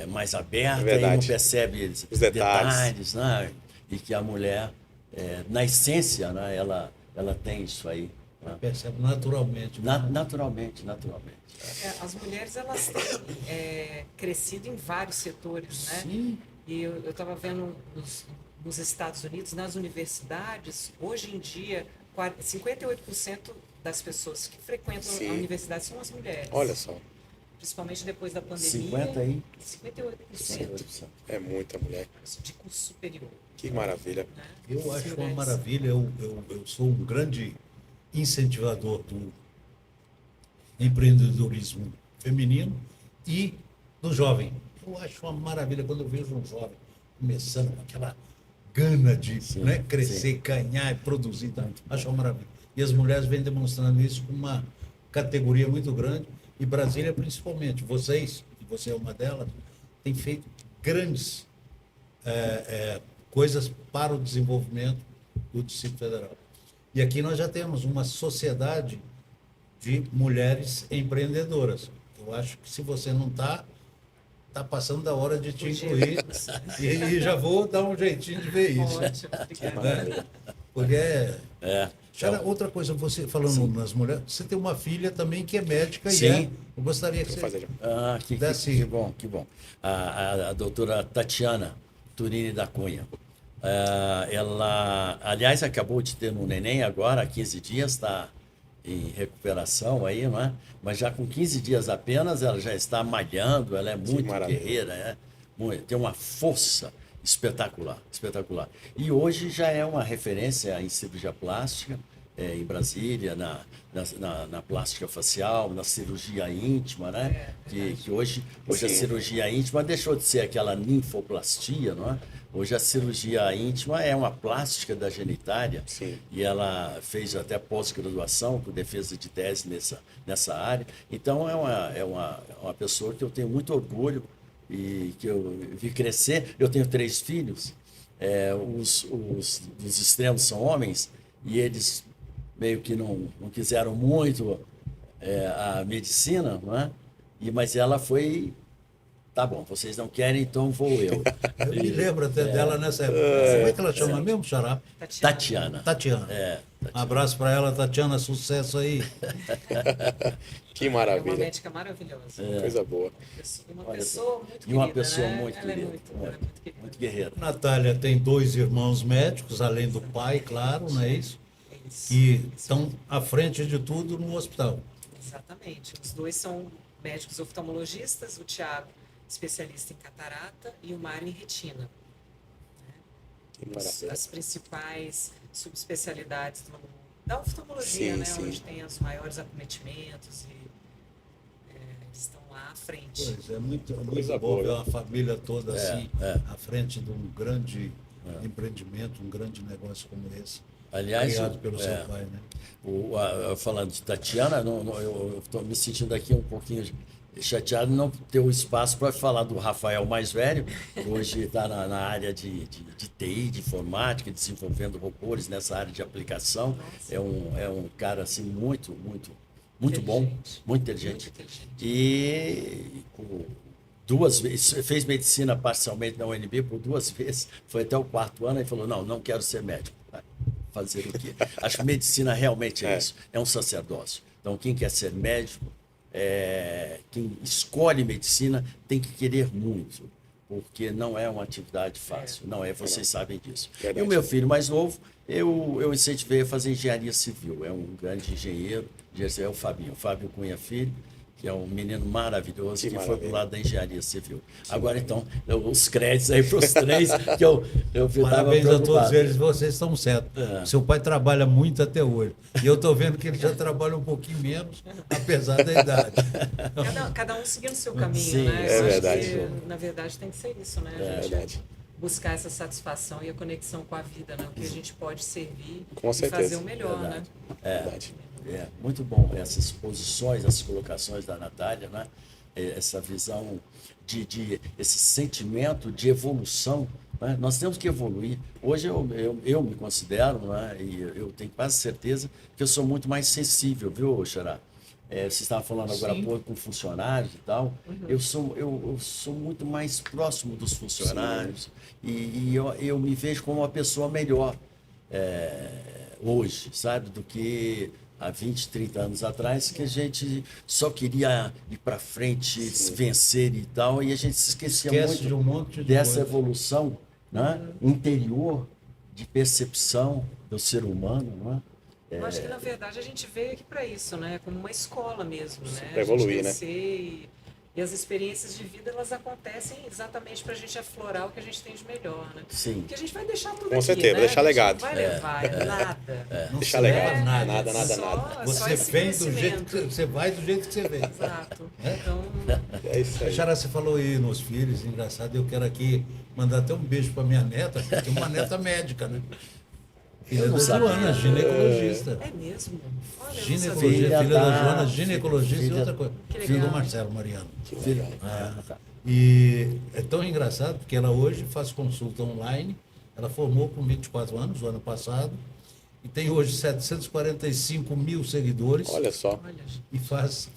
mais aberta e Verdade. não percebe Os detalhes. né? E que a mulher na essência, né, ela tem isso aí, né? Percebe naturalmente. Naturalmente. As mulheres, elas têm crescido em vários setores, né? Sim. E eu estava vendo nos Estados Unidos, nas universidades, hoje em dia, 58% das pessoas que frequentam Sim. a universidade são as mulheres. Olha só, Principalmente depois da pandemia. 50 aí. 58% é muita mulher. de curso superior. Que maravilha. Né? Eu As acho uma mulheres. maravilha. Eu sou um grande incentivador do empreendedorismo feminino e do jovem. Eu acho uma maravilha quando eu vejo um jovem começando com aquela gana de crescer, ganhar e produzir. Tá? Acho uma maravilha. E as mulheres vêm demonstrando isso com uma categoria muito grande. E Brasília, principalmente. Vocês, e você é uma delas, tem feito grandes coisas para o desenvolvimento do Distrito Federal. E aqui nós já temos uma sociedade de mulheres empreendedoras. Eu acho que se você não está passando da hora de te incluir e já vou dar um jeitinho de ver isso. Ótimo, obrigada. Né? Porque Xara, outra coisa, você falando nas mulheres, você tem uma filha também que é médica Sim. eu gostaria que Vou você... fazer já. Que bom, que bom. A doutora Tatiana Turini da Cunha. Ela, aliás, acabou de ter um neném agora, há 15 dias, está em recuperação aí, não é? Mas já com 15 dias apenas, ela já está malhando, ela é muito maravilha. guerreira, tem uma força espetacular, espetacular. E hoje já é uma referência em cirurgia plástica, em Brasília, na plástica facial, na cirurgia íntima, né? Que hoje a Sim. cirurgia íntima deixou de ser aquela ninfoplastia, não é? Hoje a cirurgia íntima é uma plástica da genitália. Sim. E ela fez até pós-graduação com defesa de tese nessa área. Então é uma pessoa que eu tenho muito orgulho e que eu vi crescer. Eu tenho 3 filhos, os dos extremos são homens e eles meio que não quiseram muito a medicina, não é? Mas ela foi, tá bom, vocês não querem, então vou eu. Eu me lembro até dela nessa época. Como é que ela chama mesmo, Xará? Tatiana. Tatiana. Um abraço para ela, Tatiana, sucesso aí. Que É uma maravilha. médica maravilhosa. Coisa boa. Uma pessoa muito querida. E uma pessoa né? muito Ela é querida, ela é muito querida. muito guerreira. Natália tem 2 irmãos médicos, além do pai, claro, não é isso? É isso. Que estão à frente de tudo no hospital. Exatamente. Os 2 são médicos oftalmologistas, o Tiago, especialista em catarata, e o Mário em retina. Que maravilha. As principais subespecialidades da oftalmologia, Sim, né? sim. Onde tem os maiores acometimentos e eles estão lá à frente. Pois é, muito Coisa bom boa, ver né? uma família toda assim, é. à frente de um grande empreendimento, um grande negócio como esse, Aliás, criado pelo seu pai, né? falando de Tatiana, eu estou me sentindo aqui um pouquinho chateado de não ter o espaço para falar do Rafael mais velho, que hoje está na área de TI, de informática, desenvolvendo robôs nessa área de aplicação. É um cara assim, muito bom, Inteligente. muito inteligente. Muito inteligente. E duas vezes, fez medicina parcialmente na UNB por 2 vezes, foi até o 4º ano e falou, não quero ser médico. Fazer o quê? Acho que medicina realmente é isso, é um sacerdócio. Então, quem quer ser médico, quem escolhe medicina tem que querer muito, porque não é uma atividade fácil, não é, vocês sabem disso. Verdade. E o meu filho mais novo, eu incentivei a fazer engenharia civil, é um grande engenheiro, é o Fábio Cunha Filho, que é um menino maravilhoso, que foi maravilha. para o lado da engenharia civil. Agora, então, os créditos aí para os 3, que eu estava Parabéns a todos preocupado. eles, vocês estão certos. Seu pai trabalha muito até hoje. E eu estou vendo que ele já trabalha um pouquinho menos, apesar da idade. Cada um seguindo o seu caminho, Sim, né? é Eu acho verdade. que, na verdade, tem que ser isso, né? A gente verdade. buscar essa satisfação e a conexão com a vida, né? O que a gente pode servir Com e certeza. fazer o melhor, Verdade. né? Verdade. Muito bom essas posições, as colocações da Natália, né? Essa visão esse sentimento de evolução, né? Nós temos que evoluir. Hoje eu me considero, né? E eu tenho quase certeza que eu sou muito mais sensível, viu, Xará? Você estava falando agora há pouco com funcionários e tal. Eu sou muito mais próximo dos funcionários e eu me vejo como uma pessoa melhor hoje, sabe, do que há 20, 30 anos atrás, que a gente só queria ir para frente, vencer e tal, e a gente se esquecia Esquece muito de um monte de dessa coisa. evolução, né, interior de percepção do ser humano, né? Eu acho que, na verdade, a gente veio aqui para isso, né? Como uma escola mesmo, né? Pra evoluir, a gente né? crescer e as experiências de vida, elas acontecem exatamente para a gente aflorar o que a gente tem de melhor, né? Sim. Porque a gente vai deixar tudo Com aqui, certeza, né? deixar A gente legado. não vai levar nada. Não Deixa se legal. leva nada. Nada. Só Você esse vem do jeito que conhecimento. você vai, do jeito que você vem. Exato. Então, É isso aí. Xará, você falou aí nos filhos, engraçado, eu quero aqui mandar até um beijo para minha neta, que tem uma neta médica, né? Filha Eu não da sabia. Joana, ginecologista. é mesmo. Olha, eu não Ginecologia, sabia. Filha filha da da- Joana, ginecologista e filha- outra coisa. Que Filho do legal. Marcelo Mariano. Que legal. Tá. E é tão engraçado porque ela hoje faz consulta online. Ela formou com 24 anos, o ano passado, e tem hoje 745 mil seguidores. Olha só. Olha, gente. E faz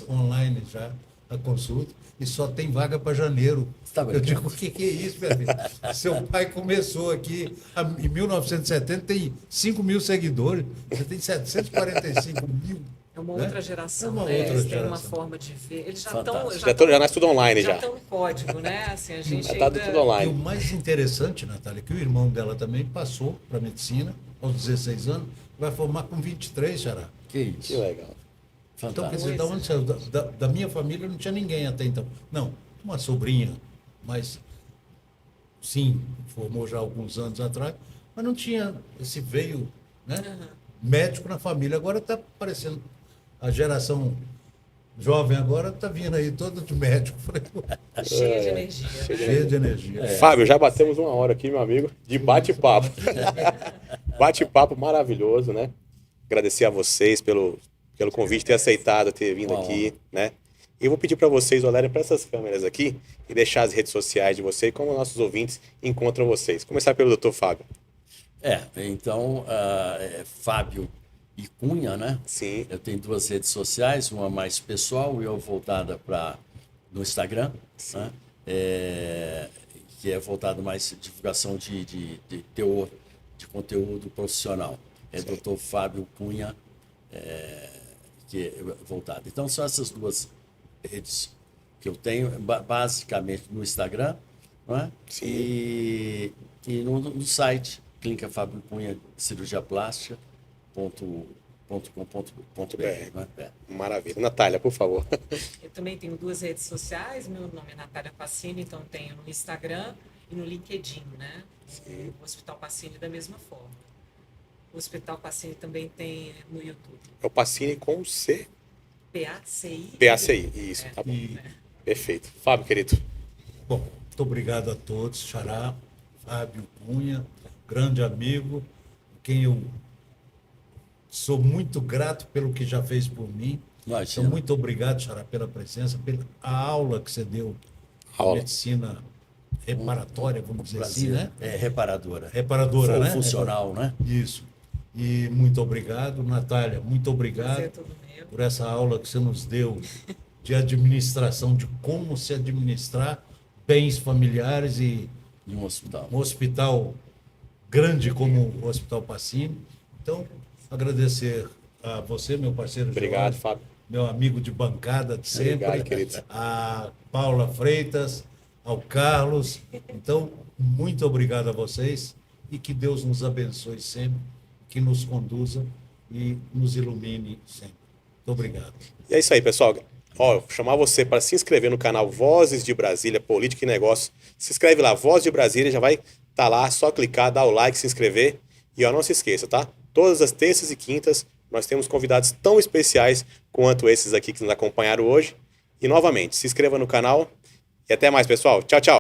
online já a consulta. E só tem vaga para janeiro. Tá Eu brincando? digo, o que é isso, minha filha? Seu pai começou aqui em 1970, tem 5 mil seguidores. Você tem 745 mil. É uma né? outra geração, É uma né? outra Eles têm uma geração. forma de ver. Eles já Fantástico. estão Já nasce tudo online já. estão no código, né? Assim, a gente Já tá ainda... tudo E o online. mais interessante, Natália, é que o irmão dela também passou para medicina aos 16 anos, vai formar com 23, Xará. Que Que isso. legal. Então, quer Fantástico. dizer, da onde saiu? Da minha família não tinha ninguém até então. Não, uma sobrinha, mas sim, formou já há alguns anos atrás, mas não tinha esse veio, né? Médico na família. Agora está aparecendo a geração jovem agora está vindo aí toda de médico. Falei, pô, Cheia de energia. Né? cheio de energia. Fábio, já batemos 1 hora aqui, meu amigo, de bate-papo. Bate-papo maravilhoso, né? Agradecer a vocês pelo convite, ter aceitado, ter vindo Uma aqui, né? E eu vou pedir para vocês olharem para essas câmeras aqui e deixar as redes sociais de vocês, como nossos ouvintes encontram vocês. Começar pelo Dr. Fábio. Então, Fábio e Cunha, né? Sim. Eu tenho 2 redes sociais, uma mais pessoal e outra voltada para no Instagram, né? Que é voltado mais à divulgação de teor, de conteúdo profissional. É Dr. Fábio Cunha, que é voltado. Então, são essas 2 redes que eu tenho, basicamente no Instagram, não é? Sim. E no site, Clínica Fábio Cunha, cirurgia plástica.com.br. Maravilha. Natália, por favor. Eu também tenho 2 redes sociais. Meu nome é Natália Pacini, então tenho no Instagram e no LinkedIn, né? O Hospital Pacini da mesma forma. O Hospital Pacini também tem no YouTube. É o Pacini com C. PACI. PACI. Isso, tá bom. E Perfeito. Fábio, querido. Bom, muito obrigado a todos. Xará, Fábio Cunha, grande amigo, quem eu sou muito grato pelo que já fez por mim. Imagina. Então, muito obrigado, Xará, pela presença, pela a aula que você deu de Aula. medicina reparatória, vamos dizer assim, né? É reparadora. Reparadora, né? Funcional, né? Isso. E muito obrigado, Natália, muito Prazer obrigado é todo meu. por essa aula que você nos deu de administração, de como se administrar bens familiares e Em um hospital. um hospital grande como o Hospital Pacini. Então, agradecer a você, meu parceiro Obrigado, Jorge, Fábio. meu amigo de bancada de sempre, Obrigado, querido. a Paula Freitas, ao Carlos. Então, muito obrigado a vocês e que Deus nos abençoe sempre, que nos conduza e nos ilumine sempre. Muito obrigado. E é isso aí, pessoal. Ó, vou chamar você para se inscrever no canal Vozes de Brasília, Política e Negócios. Se inscreve lá, Voz de Brasília, já vai estar lá, só clicar, dar o like, se inscrever. E ó, não se esqueça, tá? Todas as terças e quintas nós temos convidados tão especiais quanto esses aqui que nos acompanharam hoje. E novamente, se inscreva no canal e até mais, pessoal. Tchau, tchau.